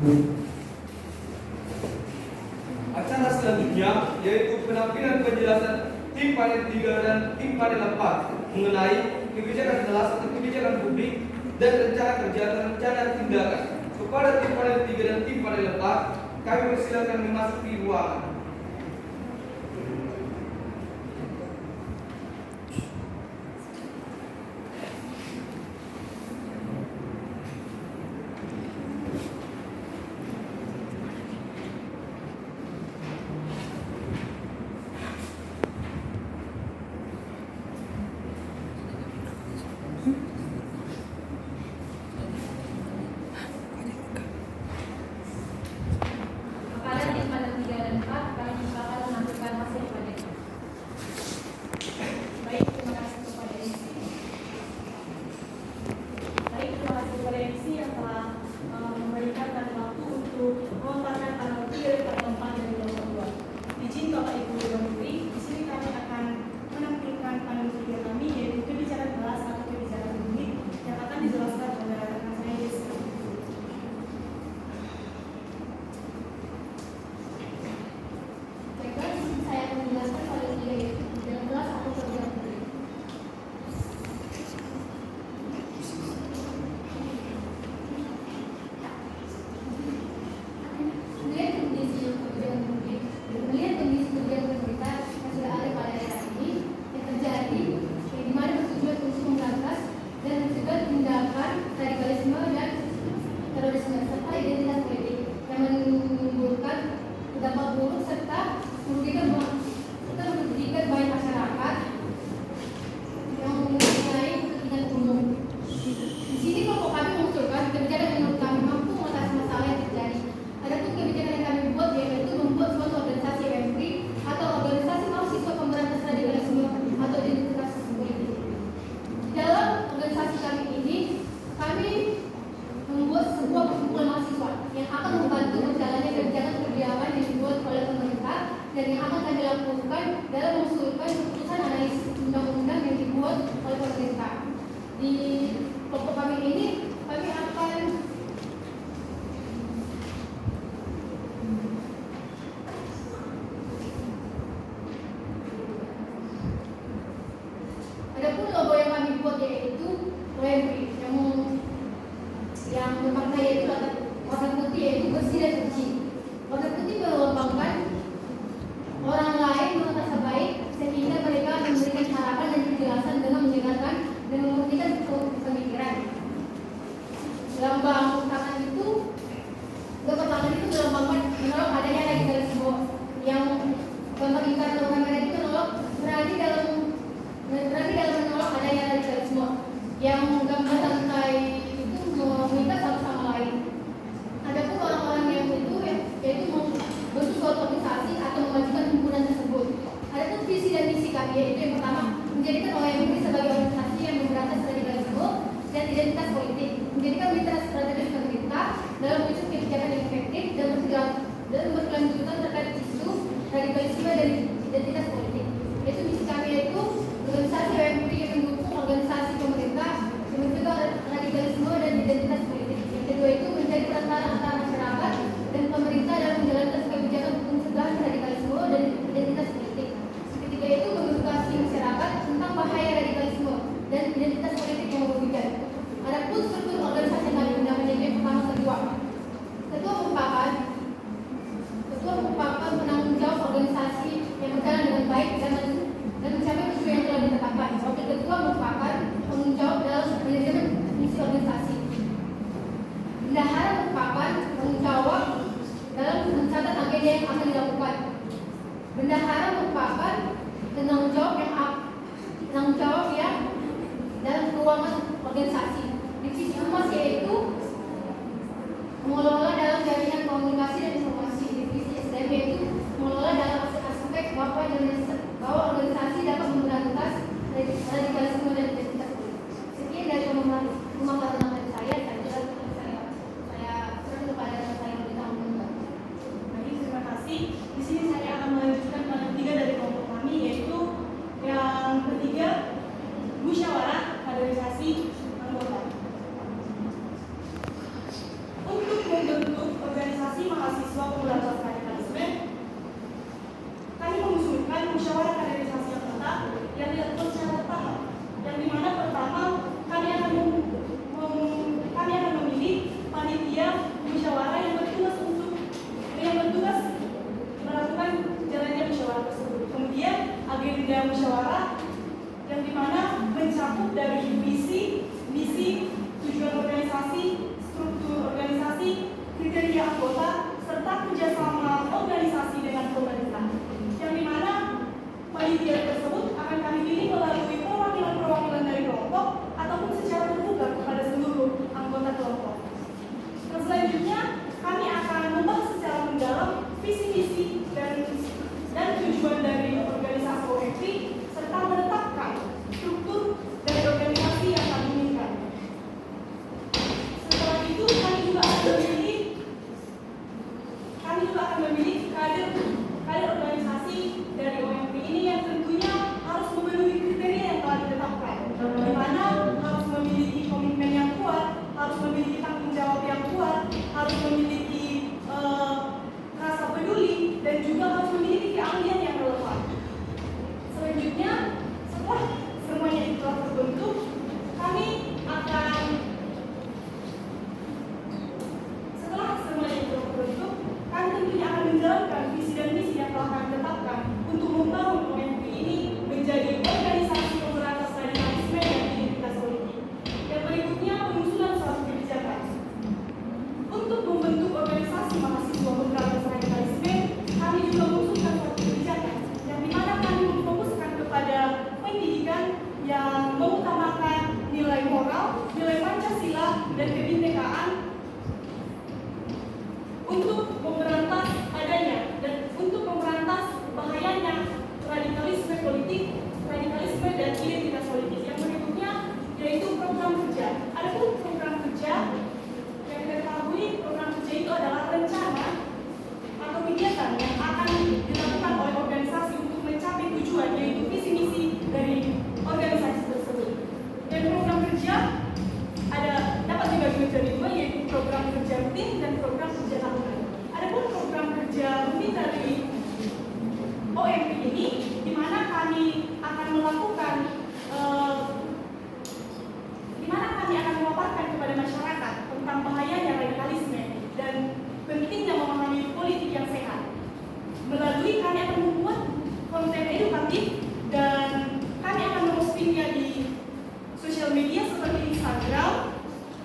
Acara selanjutnya yaitu penampilan penjelasan tim panel 3 dan tim panel 4 mengenai kebijakan jelas atau kebijakan publik dan rencana kerja atau rencana tindakan. Kepada tim panel 3 dan tim panel 4, kami persilakan memasuki ruangan. Kepada tim panel 3 dan 4, kami silakan menampilkan hasil proyek. Baik, terima kasih kepada MC. Baik, terima kasih kepada MC yang telah memberikan kami waktu untuk melontarkan panel 3 dan panel 4 dari kelompok 2. Izin Bapak Ibu Dewan Juri, di sini kami akan menampilkan panel 3 kami, yaitu kebijakan kelas atau kebijakan publik yang akan dijelaskan oleh rekan saya Desi. Baiklah, di sini saya akan menjelaskan panel 3 yaitu kebijakan kelas atau kebijakan publik. Melihat kondisi kebijakan publik, melihat kondisi kebijakan pemerintah yang sudah ada pada era ini yang terjadi, yang dimana bertujuan untuk memberantas dan mencegah tindakan radikalisme dan terorisme serta identitas politik yang menimbulkan dampak buruk serta merugikan banyak masyarakat yang mengenai kepentingan umum. Di sini kelompok kami mengusulkan kebijakan yang menurut kami mampu mengatasi masalah yang terjadi. Adapun kebijakan yang kami buat yaitu membuat suatu organisasi OMPRI atau organisasi mahasiswa pemberantas radikalisme atau identitas politik. Dalam organisasi kami ini, kami membuat sebuah perkumpulan mahasiswa yang akan membantu berjalannya kebijakan-kebijakan yang dibuat oleh pemerintah dan yang akan kami lakukan dalam mengusulkan keputusan analisis undang-undang yang dibuat oleh pemerintah. Di kelompok kami ini, kami akan adapun logo yang kami buat yaitu OMPRI yang bermakna yaitu warna putih yaitu bersih dan suci. Warna putih melambangkan orang lain merasa baik sehingga mereka memberikan harapan dan kejelasan dengan mendengarkan dan memurnikan pemikiran. Lambang tangan itu melambangkan menolak adanya radikalisme yang gambar lingkaran warna merah itu berarti dalam menolak adanya radikalisme yang gambar rantai itu mengikat satu sama lain. Adapun orang-orang yang itu yaitu membentuk suatu organisasi atau memajukan himpunan tersebut. Adapun visi dan misi kami yaitu yang pertama menjadikan OMPRI sebagai organisasi yang memberantas radikalisme dan identitas politik, menjadikan mitra strategis pemerintah dalam mewujud kebijakan yang efektif dan berkelanjutan terkait isu radikalisme dan identitas politik. Yaitu misi kami yaitu organisasi OMPRI yang mendukung organisasi pemerintah yang mencegah radikalisme dan identitas politik. Yang kedua itu menjadi perantara antara masyarakat dan pemerintah dalam menjalankan kebijakan pencegahan radikalisme dan identitas politik. Ketiga itu mengedukasi masyarakat tentang bahaya radikalisme dan identitas politik yang merugikan. Adapun struktur organisasi yang kami gunakan yang pertama kedua. Ketua merupakan penanggung jawab organisasi yang berjalan dengan baik dan mencapai tujuan yang telah ditetapkan. Wakil ketua merupakan penanggung jawab dalam manajemen misi organisasi. Bendahara merupakan penanggung jawab dalam mencatat agenda yang akan dilakukan. Bendahara merupakan penanggung jawab yang dalam keuangan organisasi. Divisi humas yaitu mengelola dalam jaringan komunikasi dan informasi. Divisi SDM yaitu mengelola dalam aspek bahwa organisasi dapat memberantas radikalisme dan identitas politik. Sekian dari pemaparan dari saya serahkan kepada saya bertanggung. Baik, terima kasih. Di sini saya akan melanjutkan panel 3 dari kelompok kami yaitu yang ketiga musyawarah kaderisasi anggota. Untuk membentuk mahasiswa pemberantasan radikalisme, kami mengusulkan musyawarah kaderisasi yang ketat yang dilakukan secara bertahap, yang dimana pertama kami akan memilih panitia musyawarah yang bertugas melakukan jalannya musyawarah tersebut. Kemudian agenda musyawarah yang dimana mencakup dari visi, misi, tujuan organisasi, struktur organisasi, kriteria anggota, serta kerjasama organisasi dengan pemerintah. Yang dimana panitia tersebut akan kami pilih melalui perwakilan-perwakilan dari kelompok ataupun secara terbuka kepada seluruh anggota kelompok. Dan selanjutnya kami akan membahas secara mendalam visi misi dan tujuan dari organisasi OMP serta menetapkan struktur dari organisasi yang kami inginkan. Setelah itu kami juga akan memilih kader organisasi dari OMP ini yang tentunya harus memenuhi kriteria yang telah ditetapkan, di mana harus memiliki komitmen yang kuat, harus memiliki tanggung jawab yang kuat, harus memiliki rasa peduli, dan juga harus memiliki keahlian yang relevan. Selanjutnya, setelah semuanya itu telah terbentuk, kami tentunya akan menjalankan visi dan misi yang telah kami tetapkan untuk membangun OMP ini menjadi organisasi pemberantasan radikalisme dan identitas politik. Yang berikutnya, pengusulan suatu kebijakan. Untuk membentuk organisasi mahasiswa pemberantasan radikalisme, kami juga mengusulkan suatu kebijakan yang dimana kami memfokuskan kepada pendidikan yang mengutamakan nilai moral, nilai Pancasila, dan kebinekaan untuk memberantas adanya dan untuk memberantas bahayanya radikalisme politik, radikalisme dan identitas politik. Yang berikutnya yaitu program kerja. Adapun program kerja yang kita ketahui, program kerja itu adalah rencana atau kegiatan yang akan dilakukan oleh organisasi untuk mencapai tujuan, yaitu visi misi dari organisasi tersebut. Dan program kerja dapat dibagi menjadi dua, yaitu program kerja rutin dan program kerja tahunan. Adapun program kerja rutin dari OMP ini, di mana kami akan memaparkan kepada masyarakat tentang bahayanya radikalisme dan pentingnya memahami politik yang sehat. Melalui kami akan membuat konten edukatif dan kami akan mempostingnya di sosial media seperti Instagram,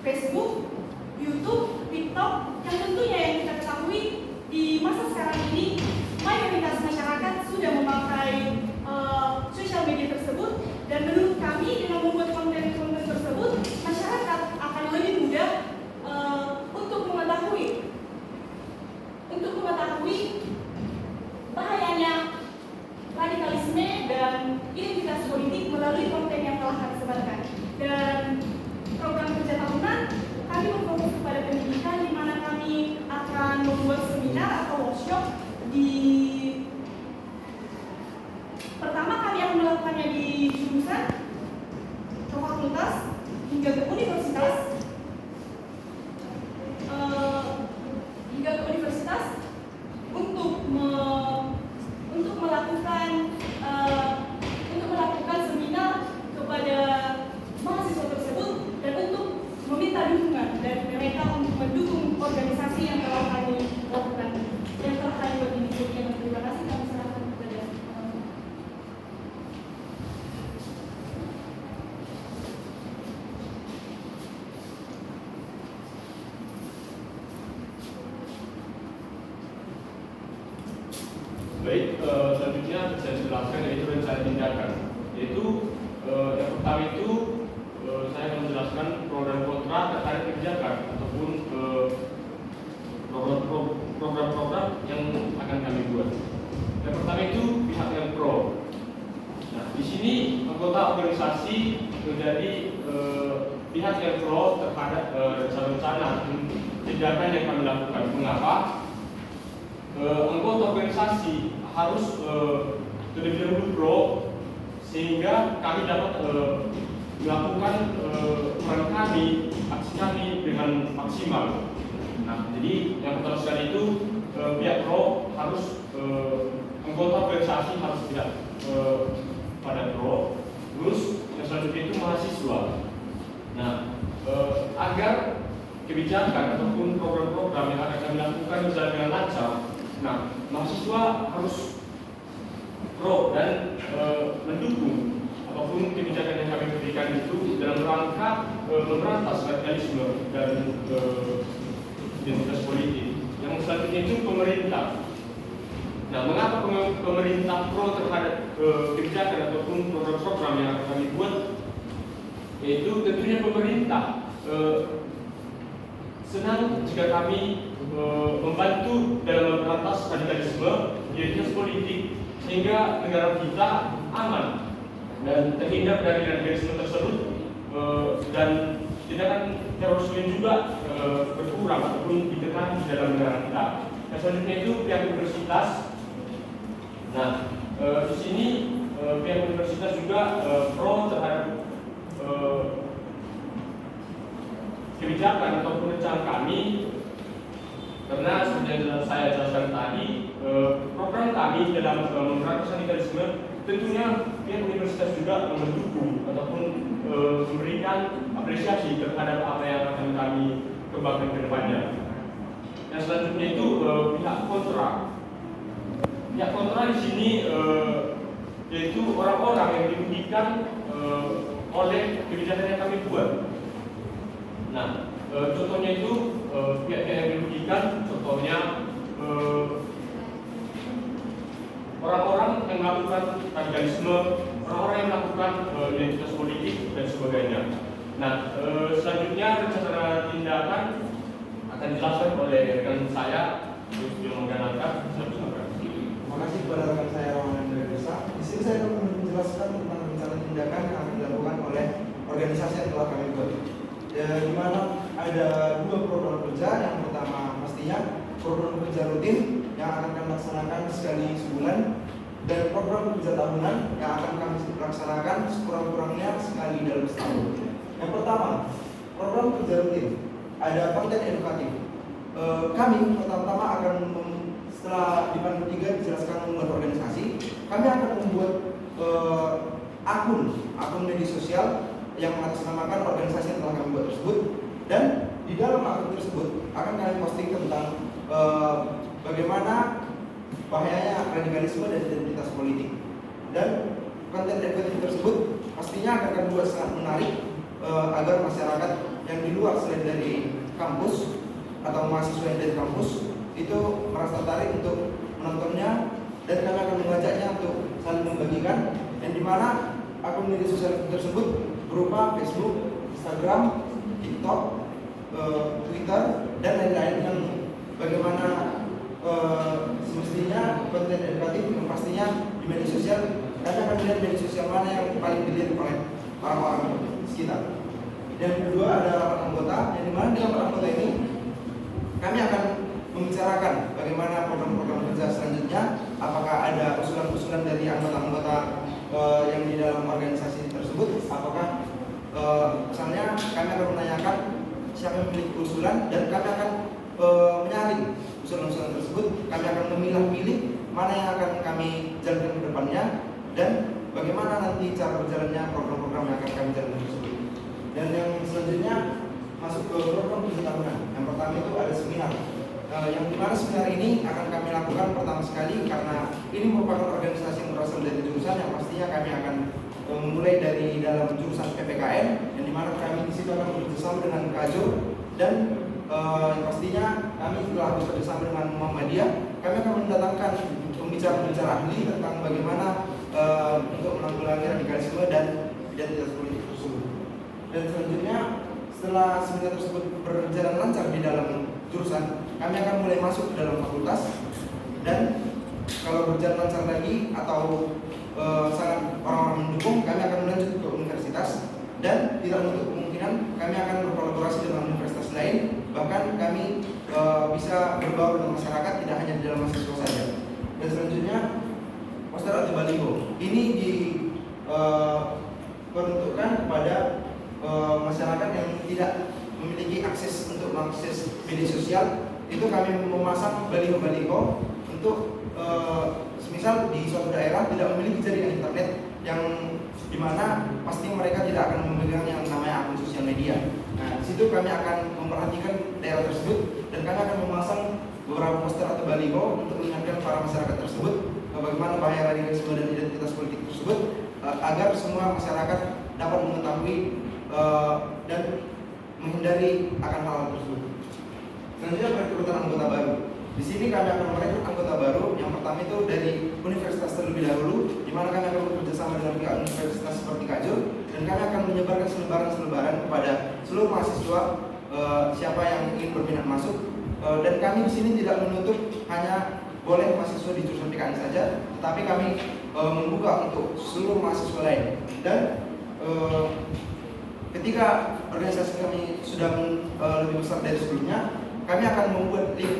Facebook, YouTube, TikTok, yang tentunya yang kita ketahui di masa sekarang ini mayoritas masyarakat sudah memakai sosial media tersebut, dan menurut kami dengan membuat konten-konten tersebut masyarakat akan lebih mudah untuk mengetahui bahayanya radikalisme dan identitas politik melalui konten yang telah kami sebarkan. Dan program kerja tahunan kami berfokus kepada pendidikan, di mana kami akan membuat seminar atau workshop pertama kami akan melakukannya di jurusan, ke fakultas, hingga ke universitas, untuk melakukan seminar kepada mahasiswa tersebut dan untuk meminta dukungan dari mereka untuk mendukung organisasi yang telah kami lakukan, yang telah kami buat ini. Terima kasih, kami serahkan kepada Baik, selanjutnya saya jelaskan yaitu rencana tindakan. Yaitu yang pertama itu saya akan menjelaskan program kontra terkait kebijakan ataupun program-program yang akan kami buat. Yang pertama itu pihak yang pro. Nah, di sini anggota organisasi menjadi pihak yang pro terhadap rencana tindakan yang kami lakukan. Mengapa? Anggota organisasi harus terlebih dahulu pro sehingga kami dapat melakukan peran kami, aksi kami dengan maksimal. Nah, jadi yang pertama sekali itu harus anggota organisasi harus tidak pada pro. Terus yang selanjutnya itu mahasiswa. Nah, agar kebijakan ataupun program-program yang akan kami lakukan berjalan dengan lancar, nah mahasiswa harus pro dan mendukung apapun kebijakan yang kami berikan itu dalam rangka memberantas radikalisme dan identitas politik. Yang selanjutnya itu pemerintah. Nah, mengapa pemerintah pro terhadap kebijakan ataupun program-program yang akan kami buat? Yaitu tentunya pemerintah senang jika kami membantu dalam memberantas radikalisme identitas politik sehingga negara kita aman dan terhindar dari radikalisme tersebut dan tindakan terorisme juga berkurang ataupun ditekan di dalam negara kita. Yang selanjutnya itu pihak universitas. Nah, di sini pihak universitas juga pro terhadap kebijakan ataupun rencana kami, karena seperti yang sudah saya jelaskan tadi, program kami dalam memberantas radikalisme tentunya pihak universitas juga mendukung ataupun memberikan apresiasi terhadap apa yang akan kami kembangkan ke depannya. Yang selanjutnya itu pihak kontra. Pihak kontra di sini yaitu orang-orang yang dirugikan oleh kebijakan yang kami buat. Nah, contohnya itu pihak-pihak yang dirugikan, contohnya orang-orang yang melakukan radikalisme, orang-orang yang melakukan identitas politik dan sebagainya. Nah, selanjutnya rencana tindakan akan dijelaskan oleh rekan saya, yang mengganalkan. Terima kasih kepada rekan saya Roman dari Desa. Di sini saya akan menjelaskan tentang rencana tindakan yang akan dilakukan oleh organisasi yang telah kami buat. Di mana ada dua program kerja. Yang pertama pastinya program kerja rutin yang akan kami laksanakan sekali sebulan, dan program kerja tahunan yang akan kami laksanakan sekurang-kurangnya sekali dalam setahun. Yang pertama, program kerja rutin ada konten edukatif. Kami pertama-tama akan setelah di panel 3 dijelaskan membuat organisasi, kami akan membuat akun media sosial yang mengatasnamakan organisasi yang telah kami buat tersebut, dan di dalam akun tersebut akan kami posting tentang bagaimana bahayanya radikalisme dan identitas politik. Dan konten edukatif tersebut pastinya akan kami buat sangat menarik agar masyarakat yang di luar selain dari kampus atau mahasiswa yang dari kampus itu merasa tertarik untuk menontonnya, dan kami akan mengajaknya untuk saling membagikan, yang dimana akun media sosial tersebut berupa Facebook, Instagram, TikTok, Twitter, dan lain-lain yang bagaimana semestinya konten edukatif yang pastinya di media sosial. Kami akan melihat media sosial mana yang paling dilihat oleh orang-orang sekitar. Dan kedua ada rapat anggota, yang dimana di rapat anggota ini kami akan membicarakan bagaimana program-program kerja selanjutnya, apakah ada usulan-usulan dari anggota-anggota yang di dalam organisasi tersebut, apakah misalnya kami akan menanyakan siapa yang memiliki usulan, dan kami akan menyaring usulan-usulan tersebut. Kami akan memilah-milih mana yang akan kami jalankan ke depannya, dan bagaimana nanti cara berjalannya program-program yang akan kami jalankan tersebut. Dan yang selanjutnya masuk ke program kerja tahunan. Yang pertama itu ada seminar, yang dimana seminar ini akan kami lakukan pertama sekali karena ini merupakan organisasi yang berasal dari jurusan, yang pastinya kami akan memulai dari dalam jurusan PPKN, yang dimana kami di situ akan bekerjasama dengan Kajo, dan pastinya kami telah bekerjasama dengan Muhammadiyah. Kami akan mendatangkan pembicara-pembicara ahli tentang bagaimana untuk menanggulangi radikalisme dan identitas politik tersebut. Dan selanjutnya setelah seminar tersebut berjalan lancar di dalam jurusan, kami akan mulai masuk ke dalam fakultas, dan kalau berjalan lancar lagi atau sangat orang-orang mendukung, kami akan melanjut ke universitas, dan tidak menutup kemungkinan kami akan berkolaborasi dengan universitas lain, bahkan kami bisa berbaur dengan masyarakat tidak hanya di dalam mahasiswa saja. Dan selanjutnya poster atau baliho ini diperuntukkan kepada masyarakat yang tidak memiliki akses untuk mengakses media sosial. Itu kami memasang baliho-baliho untuk semisal di suatu daerah tidak memiliki jaringan internet yang dimana pasti mereka tidak akan memegang yang namanya akun sosial media. Nah, di situ kami akan memperhatikan daerah tersebut dan kami akan memasang beberapa poster atau baliho untuk mengingatkan para masyarakat tersebut bagaimana bahaya radikalisme dan identitas politik tersebut agar semua masyarakat dapat mengetahui dan menghindari akan hal tersebut. Selanjutnya perekrutan anggota baru. Di sini kami akan merekrut anggota baru. Yang pertama itu dari universitas terlebih dahulu, di mana kami akan bekerja sama dengan pihak universitas seperti Kajur, dan kami akan menyebarkan selebaran-selebaran kepada seluruh mahasiswa siapa yang ingin berminat masuk. Dan kami di sini tidak menutup hanya boleh mahasiswa di jurusan PKN saja, tetapi kami membuka untuk seluruh mahasiswa lain. Dan ketika organisasi kami sudah lebih besar dari sebelumnya, kami akan membuat link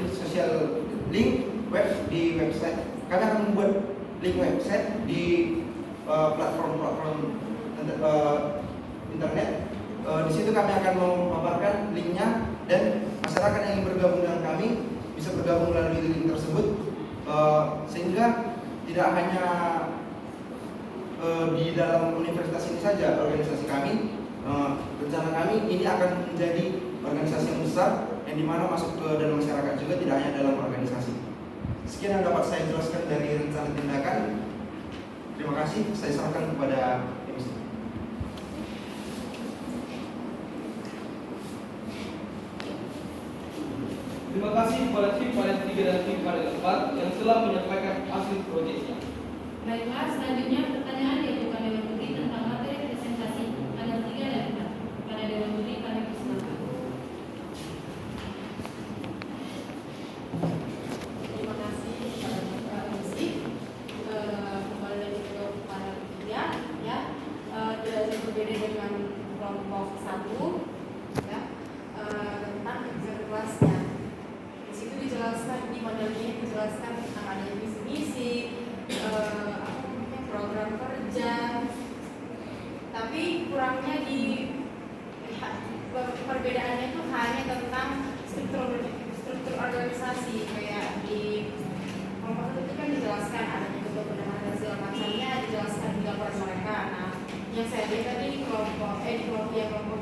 web di website. Kami akan membuat link website di platform internet. Di situ kami akan memaparkan linknya dan masyarakat yang ingin bergabung dengan kami bisa bergabung melalui link tersebut, sehingga tidak hanya di dalam universitas ini saja organisasi kami. Rencana kami ini akan menjadi organisasi yang besar yang dimana masuk ke dalam masyarakat juga, tidak hanya dalam organisasi. Sekian yang dapat saya jelaskan dari rencana tindakan. Terima kasih, saya serahkan kepada MC. Terima kasih kepada tim panel 3 dan tim panel 4 yang telah menyampaikan hasil proyeknya. Baiklah, selanjutnya pertanyaan diajukan Dewan Putri tentang materi presentasi panel 3 dan 4. Pada Dewan Putri kami persilakan. Terima kasih kepada MC. Kembali lagi ke panel 3 ya. Tidak jauh berbeda dengan kelompok 1 ya, tentang kegiatan kelasnya. Di situ dijelaskan, di panel ini dijelaskan tentang adanya misi-misi, program kerja, tapi kurangnya di perbedaannya itu hanya tentang struktur organisasi. Kayak di kelompok itu kan dijelaskan adanya ketua pendengar dan segala macamnya, dijelaskan di laporan mereka. Nah, yang saya lihat tadi di kelompok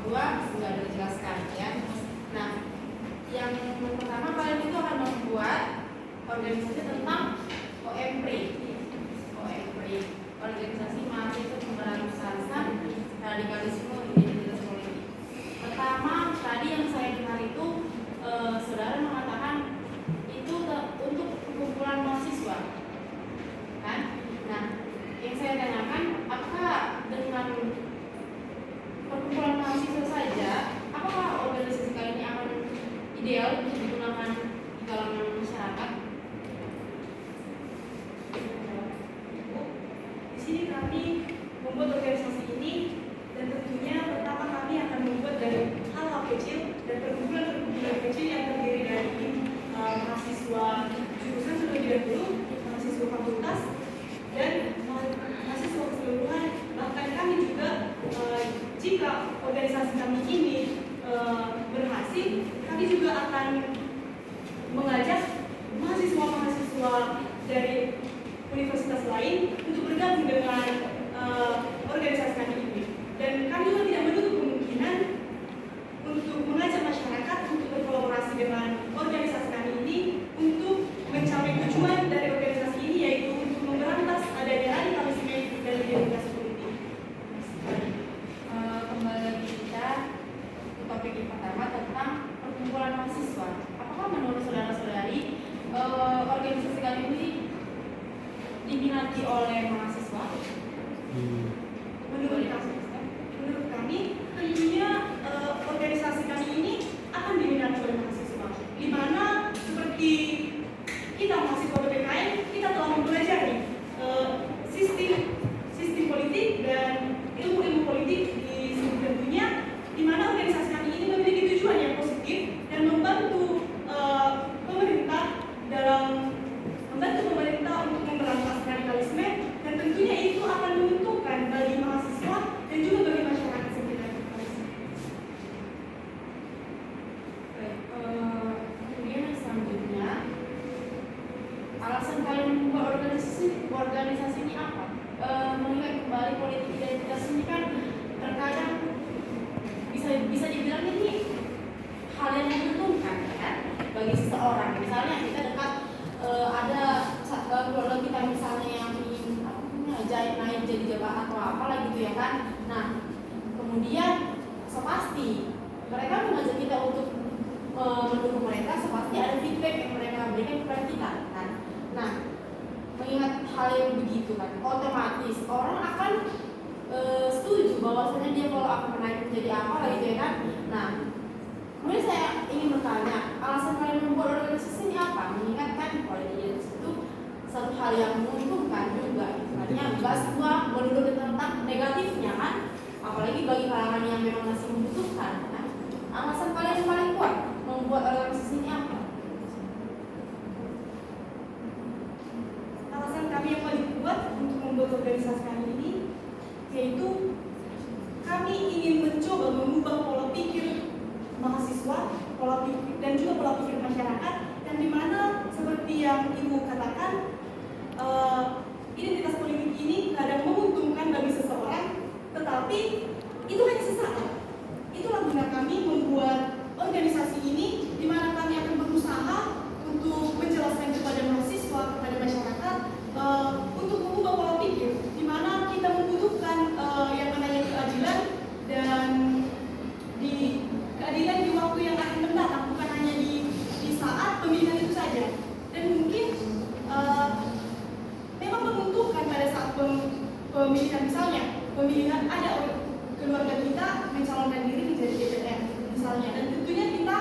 2 nggak ada dijelaskan ya. Nah, yang pertama kalian itu akan membuat organisasi tentang OMPRI, organisasi mahasiswa pemberantasan radikalisme identitas politik. Pertama, tadi yang saya dengar itu saudara mengatakan itu untuk perkumpulan mahasiswa, kan? Nah, yang saya tanyakan, apakah dengan perkumpulan mahasiswa saja, apakah organisasi kali ini akan ideal untuk digunakan di kalangan masyarakat? Di sini kami membuat organisasi ini, dan tentunya pertama kami akan membuat dari hal-hal kecil dan perkumpulan-perkumpulan kecil yang terdiri dari mahasiswa jurusan terlebih dahulu, mahasiswa fakultas, dan mahasiswa keseluruhan. Bahkan kami juga jika organisasi kami ini berhasil, kami juga akan mengajak mahasiswa-mahasiswa dari universitas lain untuk bergabung dengan organisasi kami ini. Dan kami juga tidak menutup kemungkinan untuk mengajak masyarakat untuk berkolaborasi dengan organisasi kami ini untuk mencapai tujuan dari organisasi ini, yaitu untuk memberantas adanya radikalisme dan identitas politik. Kembali lagi kita ke topik yang pertama tentang perkumpulan mahasiswa. Apakah menurut saudara-saudari organisasi kali ini diminati oleh mahasiswa? Menurut kami, tentunya organisasi kami ini akan diminati oleh mahasiswa. Di mana seperti kita mahasiswa PPKN, kita telah mempelajari sistem politik dan ilmu-ilmu politik di sini tentunya, di mana organisasi kami ini memiliki tujuan yang positif dan membantu pemerintah untuk memberantas radikalisme, dan tentunya itu akan menentukan organisasi ini apa? Mengingat kembali politik identitas ini kan terkadang bisa dibilang ini hal yang menguntungkan kan bagi seseorang. Misalnya kita dekat ada keluarga kita misalnya yang ingin naik jadi jabat atau apalah gitu ya kan. Nah kemudian sepasti mereka mengajak kita untuk mendukung mereka, sepasti ada feedback yang mereka berikan kepada kita kan. Nah mengingat hal yang begitu kan, otomatis orang akan setuju bahwasanya dia kalau akan menaik menjadi apa lah gitu ya kan. Nah kemudian saya ingin bertanya, alasan kalian membuat organisasi ini apa? Mengingat kan politik itu satu hal yang menguntungkan juga, artinya nggak semua melulu tentang negatifnya kan, apalagi bagi kalangan yang memang masih membutuhkan. Nah, alasan kalian yang paling kuat membuat organisasi ini apa? Alasan kami yang paling kuat untuk membuat organisasi kami ini yaitu kami ingin mencoba mengubah pola pikir mahasiswa, pola pikir dan juga pola pikir masyarakat, yang dimana seperti yang Ibu katakan, identitas politik ini kadang menguntungkan bagi seseorang, tetapi itu hanya sesaat. Itulah guna kami membuat organisasi ini, di mana kami akan berusaha untuk menjelaskan kepada mahasiswa, kepada masyarakat, untuk mengubah pola pikir, di mana kita membutuhkan yang namanya keadilan dan keadilan di waktu yang akan mendatang, bukan hanya di saat pemilihan itu saja. Dan mungkin memang menguntungkan pada saat pemilihan, misalnya pemilihan ada keluarga kita mencalonkan diri menjadi DPR misalnya, dan tentunya kita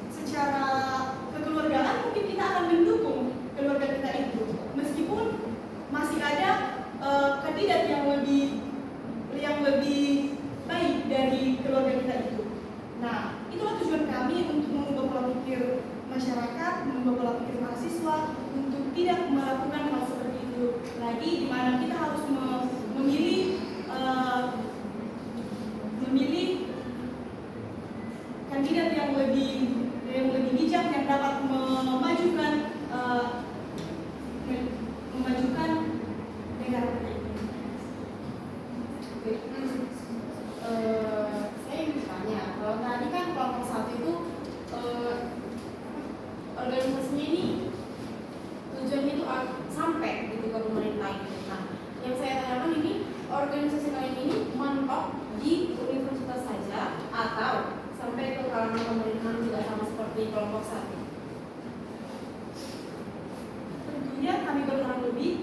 secara kekeluargaan mungkin kita akan mendukung keluarga kita itu, meskipun masih ada kandidat yang lebih baik dari keluarga kita itu. Nah, itulah tujuan kami untuk mengubah pola pikir masyarakat, mengubah pola pikir mahasiswa, untuk tidak melakukan hal seperti itu lagi, di mana kita harus memilih kandidat yang lebih bijak, yang dapat memajukan negara kita ini. Saya ingin bertanya, kalau tadi kan kelompok satu itu organisasinya ini tujuannya itu sampai gitu ke pemerintah gitu. Nah, yang saya tanyakan ini, organisasi kalian ini mentok di universitas saja atau sampai ke kalangan pemerintahan juga sama seperti kelompok satu? Tentunya kami berharap lebih,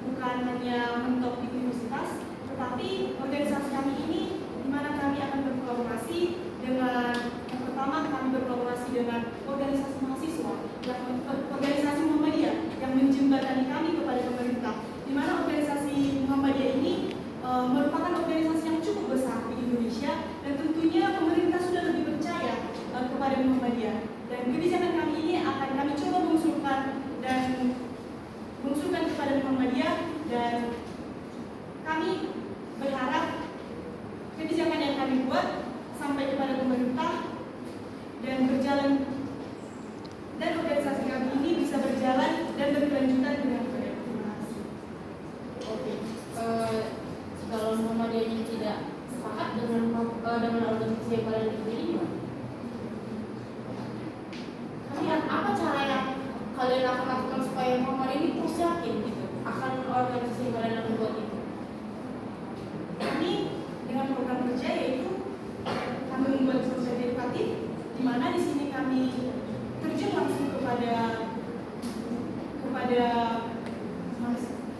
bukan hanya mentok di universitas, tetapi organisasi kami ini di mana kami akan berkolaborasi dengan, yang pertama kami berkolaborasi dengan organisasi mahasiswa, organisasi Muhammadiyah yang menjembatani kami kepada pemerintah, di mana organisasi Muhammadiyah ini merupakan organisasi yang cukup besar di Indonesia, dan tentunya pemerintah sudah lebih percaya kepada Muhammadiyah, dan kebijakan kami ini akan kami coba mengusulkan kepada Muhammadiyah, dan kami berharap kebijakan yang kami buat sampai kepada pemerintah dan berjalan, dan organisasi kami ini bisa berjalan dan berkelanjutan dengan baik. Terima kasih. Oke, kalau Muhammadiyahnya tidak sepakat dengan organisasi yang kalian dipilih, kalian apa cara yang kalian akan lakukan supaya Muhammadiyah ini terus yakin gitu akan organisasi yang kalian akan buat itu? Kami dengan program kerja yaitu kami membuat sosial edukatif, di mana di sini kami terjun langsung kepada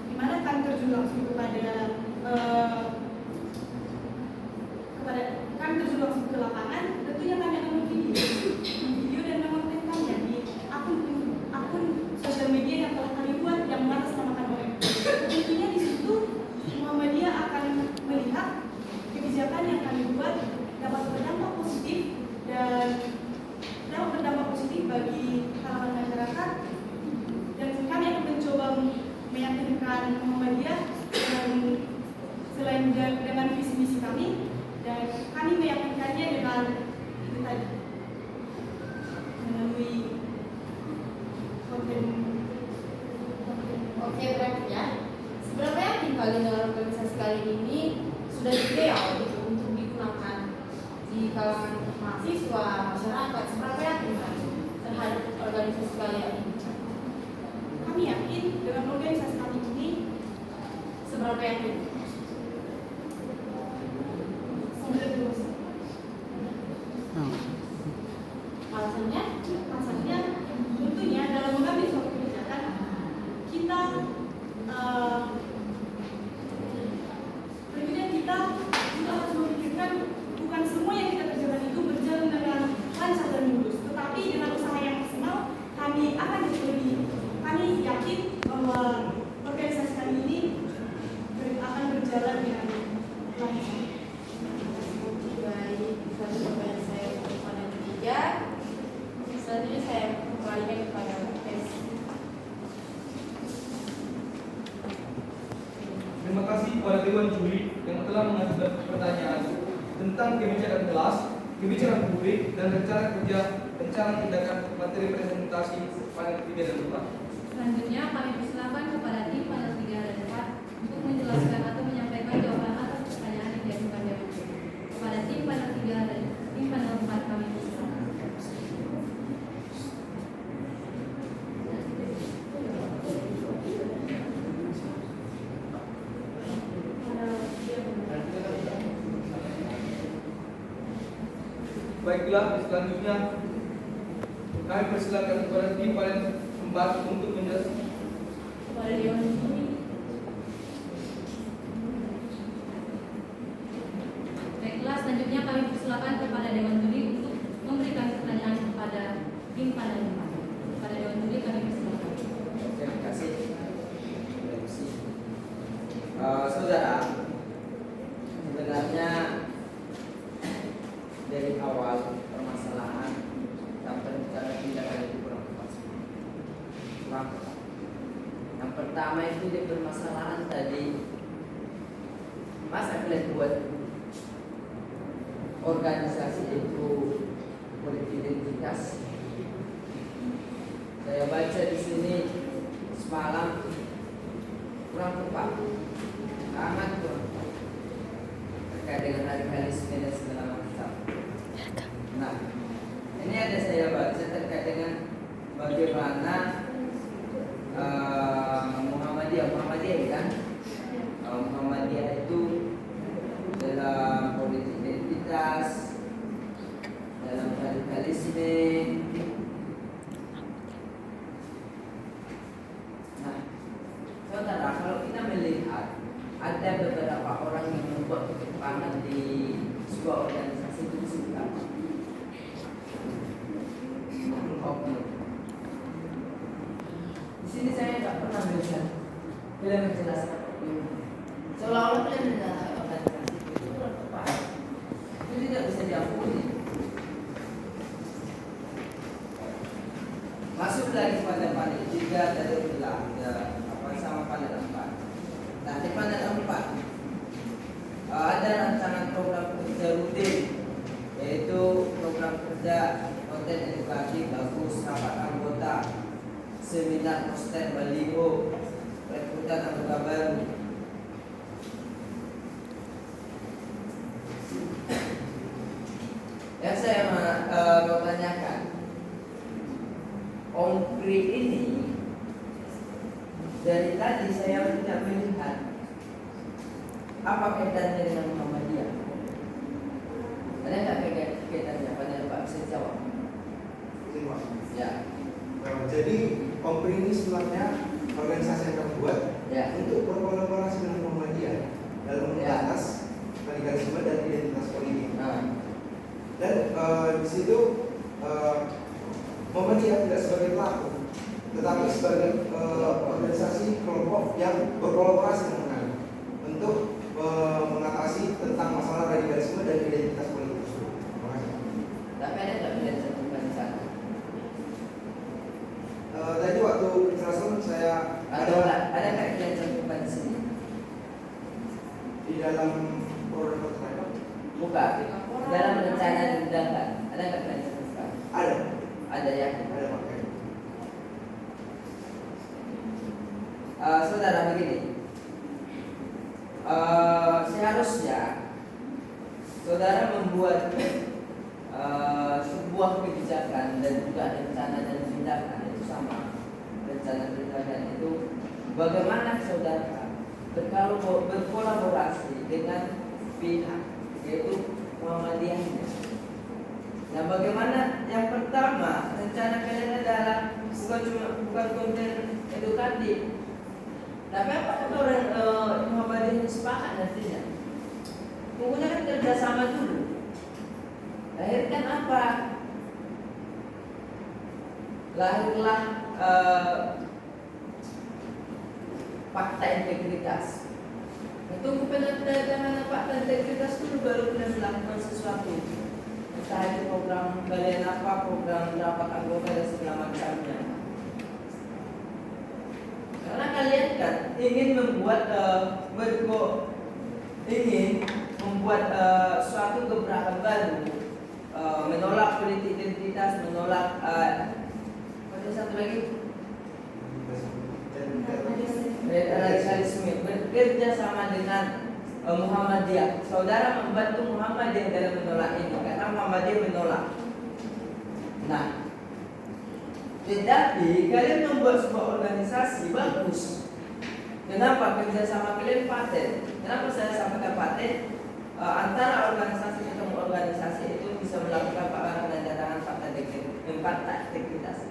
di mana kami terjun langsung kami terjun langsung ke lapangan. Tentunya kami akan memvideo dan mengontenkannya di akun sosial media yang telah kami buat yang mengatasnamakan OM. Tentunya di situ Muhammadiyah akan melihat kebijakan yang kami buat dapat berdampak positif dan dapat berdampak positif bagi kalangan masyarakat, dan kami akan mencoba meyakinkan Muhammadiyah dan selain Oke, berarti ya. Seberapa yakin kalian dengan organisasi kalian ini sudah ideal gitu untuk digunakan di kalangan mahasiswa, masyarakat? Seberapa yakin kalian terhadap organisasi kalian ini? Kami yakin dengan organisasi kami ini. Seberapa yakin? 90%. Alasannya Tentunya dalam mengambil suatu kebijakan kita tentunya kita juga harus memikirkan bukan semua yang kita kerjakan itu berjalan dengan lancar dan mulus, tetapi dengan usaha yang maksimal kami akan kami yakin bahwa organisasi kami ini akan berjalan dengan lancar. baik, satu pertanyaan saya pada ketiga. Selanjutnya saya kembalikan kepada tes. Terima kasih kepada Dewan Juri yang telah mengajukan pertanyaan tentang kebijakan kelas, kebijakan publik, dan rencana kerja, rencana tindakan materi presentasi panel 3 dan 4. Selanjutnya kami persilakan kepada tim panel 3 dan 4 untuk menjelaskan atau menyampaikan jawaban atas pertanyaan yang diajukan Dewan Juri. Kepada tim panel 3 dan tim panel 4 kami persilakan. Baiklah, selanjutnya kami persilakan kepada tim panel 4 untuk menjelaskan. Kepada Dewan Juri. Baiklah, selanjutnya kami persilakan kepada Dewan Juri untuk memberikan pertanyaan kepada tim panel 4. Kepada Dewan Juri kami persilakan. Terima kasih. Saudara, sebenarnya dari awal permasalahan sampai rencana tindakan itu kurang tepat. Yang pertama itu di permasalahan tadi, masa kalian buat organisasi itu politik identitas? Saya baca di sini semalam kurang tepat, sangat kurang tepat terkait dengan radikalisme dan segala macam. Nah, ini ada saya baca terkait dengan bagaimana Muhammadiyah kan? Muhammadiyah itu dalam politik identitas, dalam radikalisme. Nah, saudara, kalau kita melihat ada beberapa orang yang membuat ketimpangan di sebuah organisasi itu disebut apa? Oknum. Di sini saya tidak pernah melihat bila menjelaskan oknum. Seolah-olah kalian menjelaskan organisasi itu kurang tepat. Itu tidak bisa diampuni. Masuk lagi pada panel 3 dari bilang sama panel 4. Nah, di panel 4 ada rancangan program kerja rutin, yaitu program kerja konten edukasi bagus, rapat anggota, seminar, poster, baliho, rekrutan anggota baru. Yang saya mau tanyakan, Ompri ini dari tadi saya tidak melihat apa kaitannya dengan Muhammadiyah. Ada nggak kaitannya? Pada Pak bisa jawab. Ya. Jadi Ompri ini sebenarnya organisasi yang kami buat untuk berkolaborasi dengan Muhammadiyah dalam mengatas radikalisme dan identitas politik. Dan di situ Muhammadiyah tidak sebagai pelaku, tetapi sebagai organisasi kelompok yang berkolaborasi dengan kami untuk mengatasi tentang masalah radikalisme dan identitas politik tersebut. Terima kasih. Tapi ada nggak pilihan cantumkan di sana? Tadi waktu penjelasan saya ada nggak pilihan cantumkan di sini? Di dalam program pertanyaan. Bukan. Dalam rencana tindakan ada nggak pilihan cantumkan? Ada. Ada ya. Ada pakai. Saudara begini, seharusnya saudara membuat sebuah kebijakan dan juga rencana dan tindakan itu sama. Rencana tindakan itu bagaimana saudara berkolaborasi dengan pihak yaitu Muhammadiyahnya. Nah, bagaimana yang pertama rencana kalian adalah bukan konten edukatif, tapi apakah orang Muhammadiyah sepakat nantinya? Pokoknya kan kerjasama dulu. Lahirkan apa? Lahirlah fakta integritas. Tunggu penandatangan fakta integritas dulu baru kita melakukan sesuatu. Entah itu program kalian apa, program rapat anggota dan segala macamnya. Karena kalian kan ingin membuat suatu gebrakan baru, menolak politik identitas, menolak apa satu lagi? Radikalisme, bekerja sama dengan Muhammadiyah. Saudara membantu Muhammadiyah dalam menolak ini karena Muhammadiyah menolak. Nah, tetapi kalian membuat sebuah organisasi bagus. Kenapa kerja sama kalian paten? Kenapa saya sampaikan paten? Antara organisasi ketemu organisasi itu bisa melakukan penandatangan fakta integritas.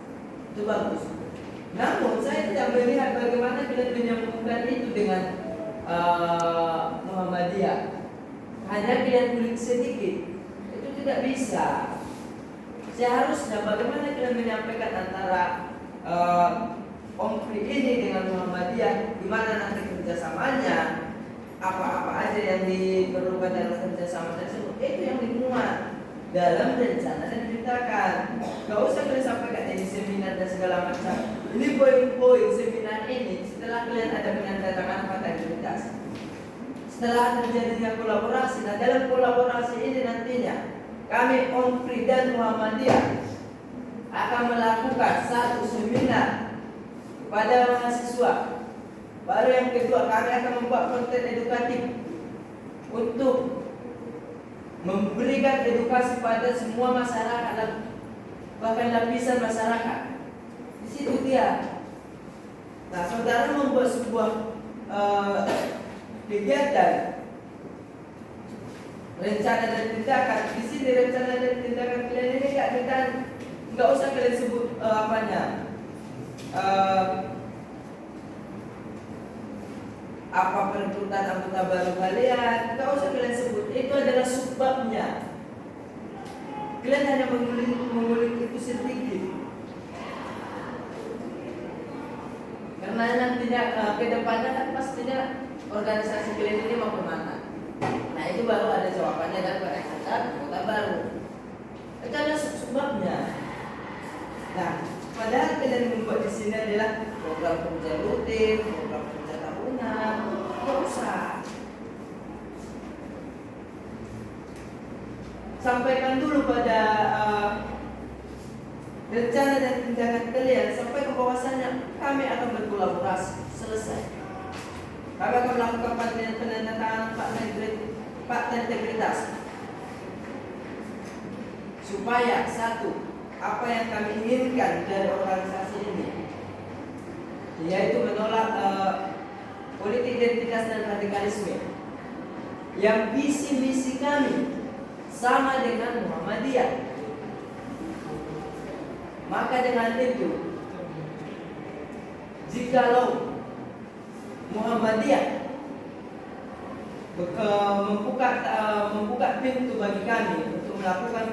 Itu bagus. Namun saya tidak melihat bagaimana kita menyambungkan itu dengan Muhammadiyah. Hanya kita kulik sedikit, itu tidak bisa. Seharusnya bagaimana kita menyampaikan antara Om Pri ini dengan Muhammadiyah, di mana nanti kerjasamanya, apa-apa aja yang diperlukan dalam kerjasama tersebut, itu yang dimuat dalam rencana dan tindakan. Gak usah kalian sampaikan ini seminar dan segala macam. Ini poin-poin seminar ini setelah kalian ada penandatangan fakta integritas. Setelah terjadinya kolaborasi, nah dalam kolaborasi ini nantinya kami Om Pri dan Muhammadiyah akan melakukan satu seminar kepada mahasiswa. Baru yang kedua kami akan membuat konten edukatif untuk memberikan edukasi pada semua masyarakat, bahkan lapisan masyarakat. Di situ dia. Nah, saudara membuat sebuah kegiatan rencana dan tindakan. Di sini rencana dan tindakan kalian ini nggak usah kalian sebut apa perekrutan anggota baru kalian, nggak usah kalian sebut. Itu adalah subbabnya. Kalian hanya mengulik itu sedikit. Karena nantinya ke depannya kan pastinya organisasi kalian ini mau kemana. Nah itu baru ada jawabannya dan perekrutan anggota baru. Itu adalah subbabnya. Nah, padahal kalian membuat di sini adalah program kerja rutin, program kerja tahunan, nggak usah. Sampaikan dulu pada rencana dan tindakan kalian, sampai ke bahwasannya kami akan berkolaborasi. Selesai. Kami akan melakukan penandatangan fakta integritas supaya satu, apa yang kami inginkan dari organisasi ini, yaitu menolak politik identitas dan radikalisme, yang visi-misi kami sama dengan Muhammadiyah. Maka dengan itu, jikalau Muhammadiyah membuka pintu bagi kami untuk melakukan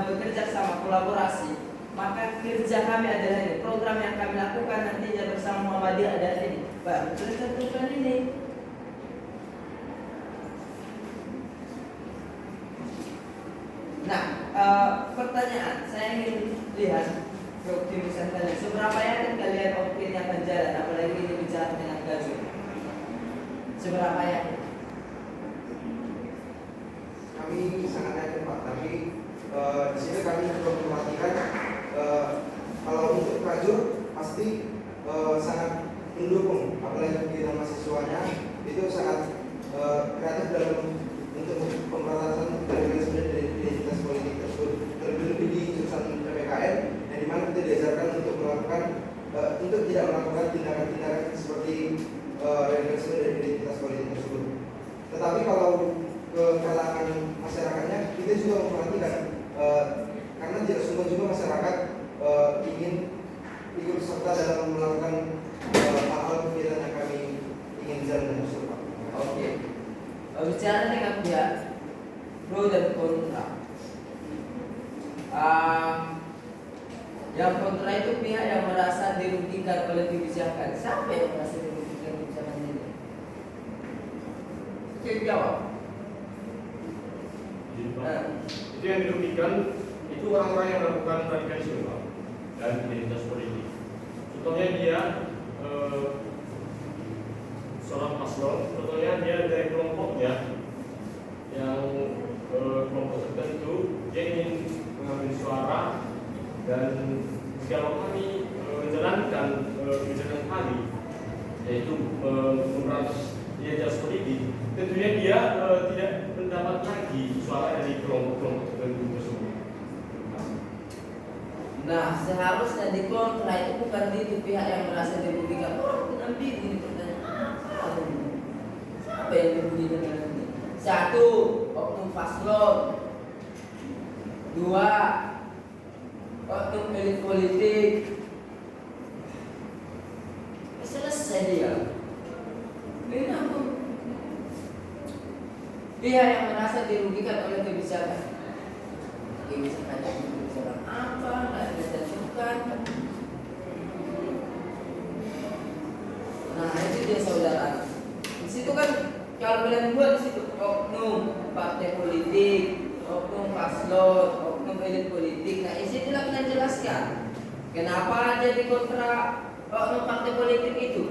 bekerja sama kolaborasi, maka kerja kami adalah ini. Program yang kami lakukan nantinya bersama Muhammadiyah adalah ini. Baru kita tentukan ini. Nah, pertanyaan saya ingin lihat keoptimisan kalian. Seberapa yakin kalian ini akan jalan? Apalagi ini bicara dengan gaji. Seberapa yakin? Kami sangat yakin Pak, tapi di sini kami juga memperhatikan kalau untuk Kajur pasti sangat mendukung apalagi kegiatan mahasiswanya itu sangat kreatif dalam untuk pemberantasan radikalisme dan identitas politik tersebut, terlebih di jurusan PPKN yang dimana kita diajarkan untuk melakukan untuk tidak melakukan tindakan-tindakan seperti radikalisme dan identitas politik tersebut. Tetapi kalau ke kalangan masyarakatnya kita juga memperhatikan karena tidak semua juga masyarakat ingin ikut serta dalam melakukan hal-hal kegiatan yang kami ingin jalankan tersebut. Oke. Bicara dengan pihak pro dan kontra. Yang kontra itu pihak yang merasa dirugikan oleh kebijakan. Siapa yang merasa dirugikan kebijakan ini? Oke, jawab. Itu yang dirugikan itu orang-orang yang melakukan radikalisme dan identitas politik. Contohnya dia seorang paslon, contohnya dia dari kelompoknya yang kelompok tertentu dia ingin mengambil suara, dan kalau kami menjalankan kebijakan kami yaitu memberantas identitas politik, tentunya dia tidak mendapat lagi suara dari kelompok-kelompok tertentu tersebut. Nah, seharusnya di kontra itu bukan itu pihak yang merasa dirugikan. Orang pun ambil ini pertanyaan apa ini? Siapa yang dirugikan dengan ini? Satu, oknum paslon. Dua, oknum elit politik. Selesai dia. Ini apa? Pihak yang merasa dirugikan oleh kebijakan. Kebijakan apa? Nggak ditentukan. Nah, itu dia saudara. Di situ kan kalau kalian buat di situ oknum partai politik, oknum paslon, oknum elit politik. Nah, di situ kalian jelaskan kenapa jadi kontra oknum partai politik itu.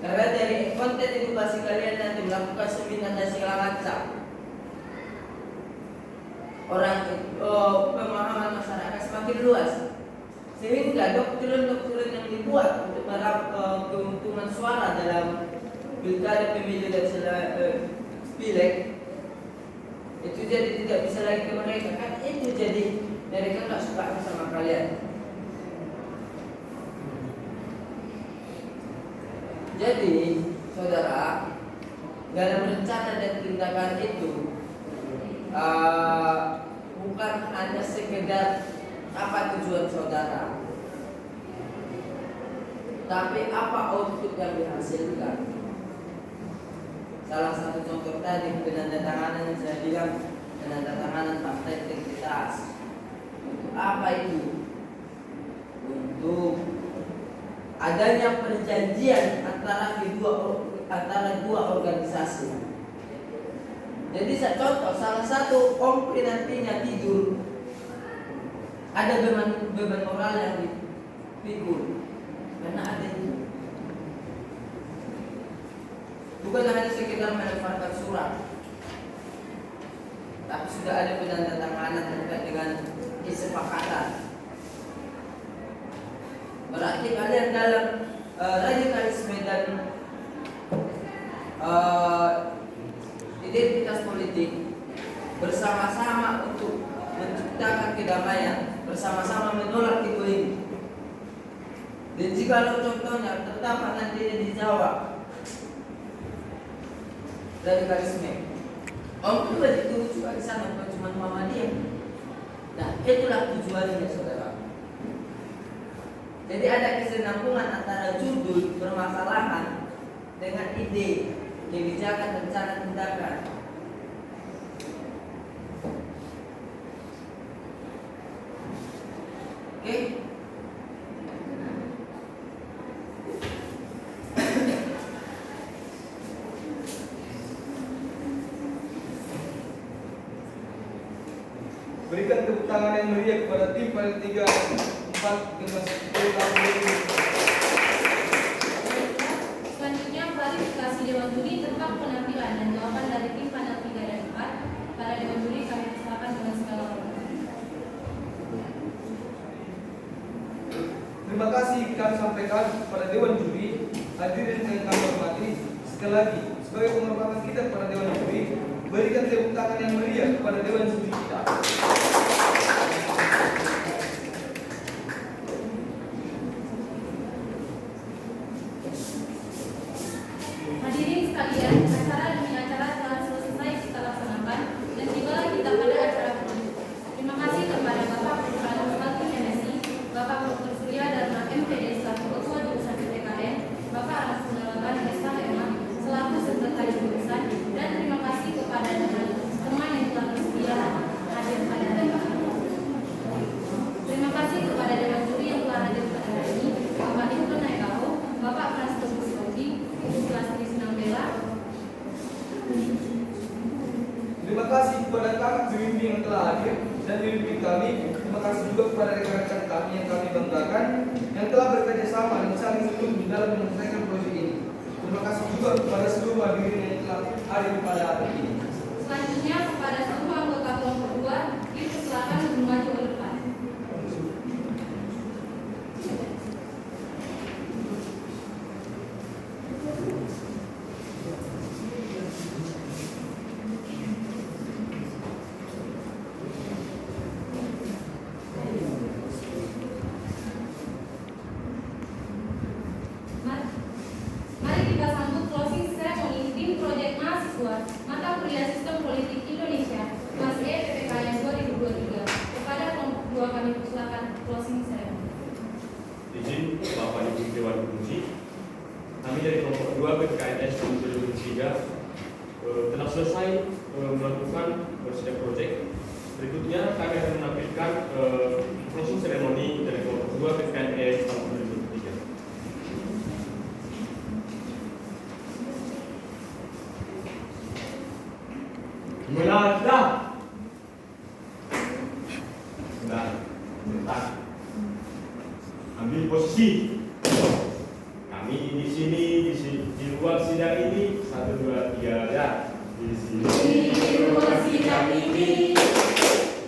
Karena dari konten edukasi kalian nanti melakukan seminar dan segala macam, pemahaman masyarakat semakin luas, sehingga doktrin-doktrin yang dibuat untuk merap keuntungan suara dalam pilkada, pemilu dan pileg itu jadi tidak bisa lagi ke mereka, kan itu jadi mereka nggak suka sama kalian. Jadi saudara, dalam rencana dan tindakan itu bukan hanya sekedar apa tujuan saudara, tapi apa output yang dihasilkan. Salah satu contoh tadi penandatanganan yang saya bilang, penandatanganan fakta integritas. Untuk apa itu? Untuk adanya perjanjian antara dua organisasi. Jadi saya contoh, salah satu OMPRI nantinya tidur, ada beban moral yang dipikul karena ada itu. Bukan hanya sekedar menerbitkan surat, tapi sudah ada penandatanganan terkait dengan kesepakatan. Berarti kalian dalam radikalisme dan identitas politik bersama-sama untuk menciptakan kedamaian, bersama-sama menolak itu ini. Dan jika contohnya terdapat nanti di Jawa radikalisme, itu itu juga di sana, bukan cuma Muhammadiyah. Nah, itulah tujuannya saudara. Jadi ada kesinambungan antara judul permasalahan dengan ide, kebijakan, rencana tindakan. Oke? Berikan tepuk tangan yang meriah kepada tim panitia 4 generasi 10 tahun 2000. Selanjutnya klarifikasi Dewan Juri tentang penampilan dan jawaban dari tim panel 3 dan 4. Para Dewan Juri kami persilakan dengan segala hormat. Terima kasih kami sampaikan kepada Dewan Juri. Hadirin yang kami hormati, sekali lagi sebagai penghormatan kita kepada Dewan Juri, berikan tepuk tangan yang meriah kepada Dewan Juri kita. Hadirin sekalian, acara demi acara telah selesai kita laksanakan dan tibalah kita pada acara penutup. Terima kasih kepada Bapak Profesor Salkin MSI, Bapak Dr. Surya Dharma MPD selaku Ketua Jurusan PPKN, Bapak Anas Munalaban SHMA selaku Sekretaris Jurusan, dan terima kasih kepada teman-teman yang telah bersedia hadir pada hari ini. Terima kasih kepada Dewan Juri yang telah hadir pada hari ini, Bapak Ibnu Naikao, Bapak Prasetyo Buswadi, Ibu Sulastri Sinambela. Terima kasih kepada kakak pembimbing yang telah hadir dan pembimbing kami. Terima kasih juga kepada rekan-rekan kami yang kami banggakan yang telah bekerja sama dan saling mendukung dalam menyelesaikan proyek ini. Terima kasih juga kepada seluruh hadirin yang telah hadir pada hari ini. Selanjutnya kepada seluruh anggota kelompok 2, dipersilakan untuk maju ke depan. Mari kita sambut closing ceremony tim proyek mahasiswa mata kuliah Sistem Politik Indonesia kelas E PPKN 2023. Kepada kelompok 2 kami persilakan closing ceremony. Izin Bapak Ibu Dewan Fungsi, kami dari kelompok 2 PPKN 2023 telah selesai melakukan setiap proyek. Berikutnya kami akan menampilkan closing ceremony dari kelompok 2 PPKN 2023. Mulai. Bentar. Ambil posisi. Kami di sini, di ruang sidang ini 1, 2, 3 ya. Di sini di ruang sidang ini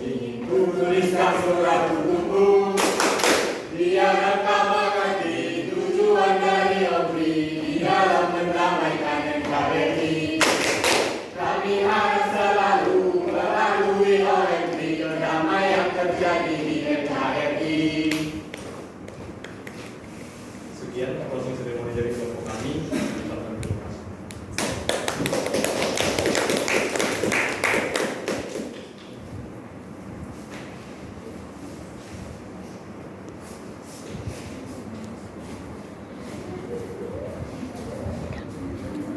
ingin ku tuliskan surat untukmu. Dia akan mengerti tujuan dari OPRI di dalam mendamaikan NKRI. Kami harus selalu melalui OMP damai yang terjadi di NKRI. Sekian closing ceremony dari kelompok kami.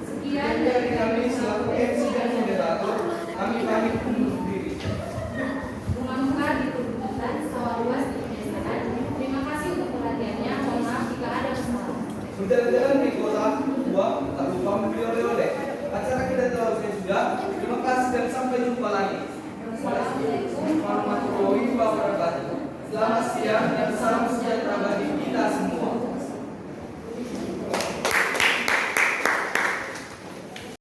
Sekian Dari kami selaku MC dan moderator, kami pamit undur diri. Rumah Muka ditutupan, sawah luas di pedesaan. Terima kasih untuk perhatiannya. Mohon maaf jika ada kesalahan. Berjalan-jalan di kota 2, tak lupa membeli oleh-oleh. Acara kita telah usai sudah. Terima kasih dan sampai jumpa lagi. Assalamualaikum warahmatullahi wabarakatuh. Selamat siang dan salam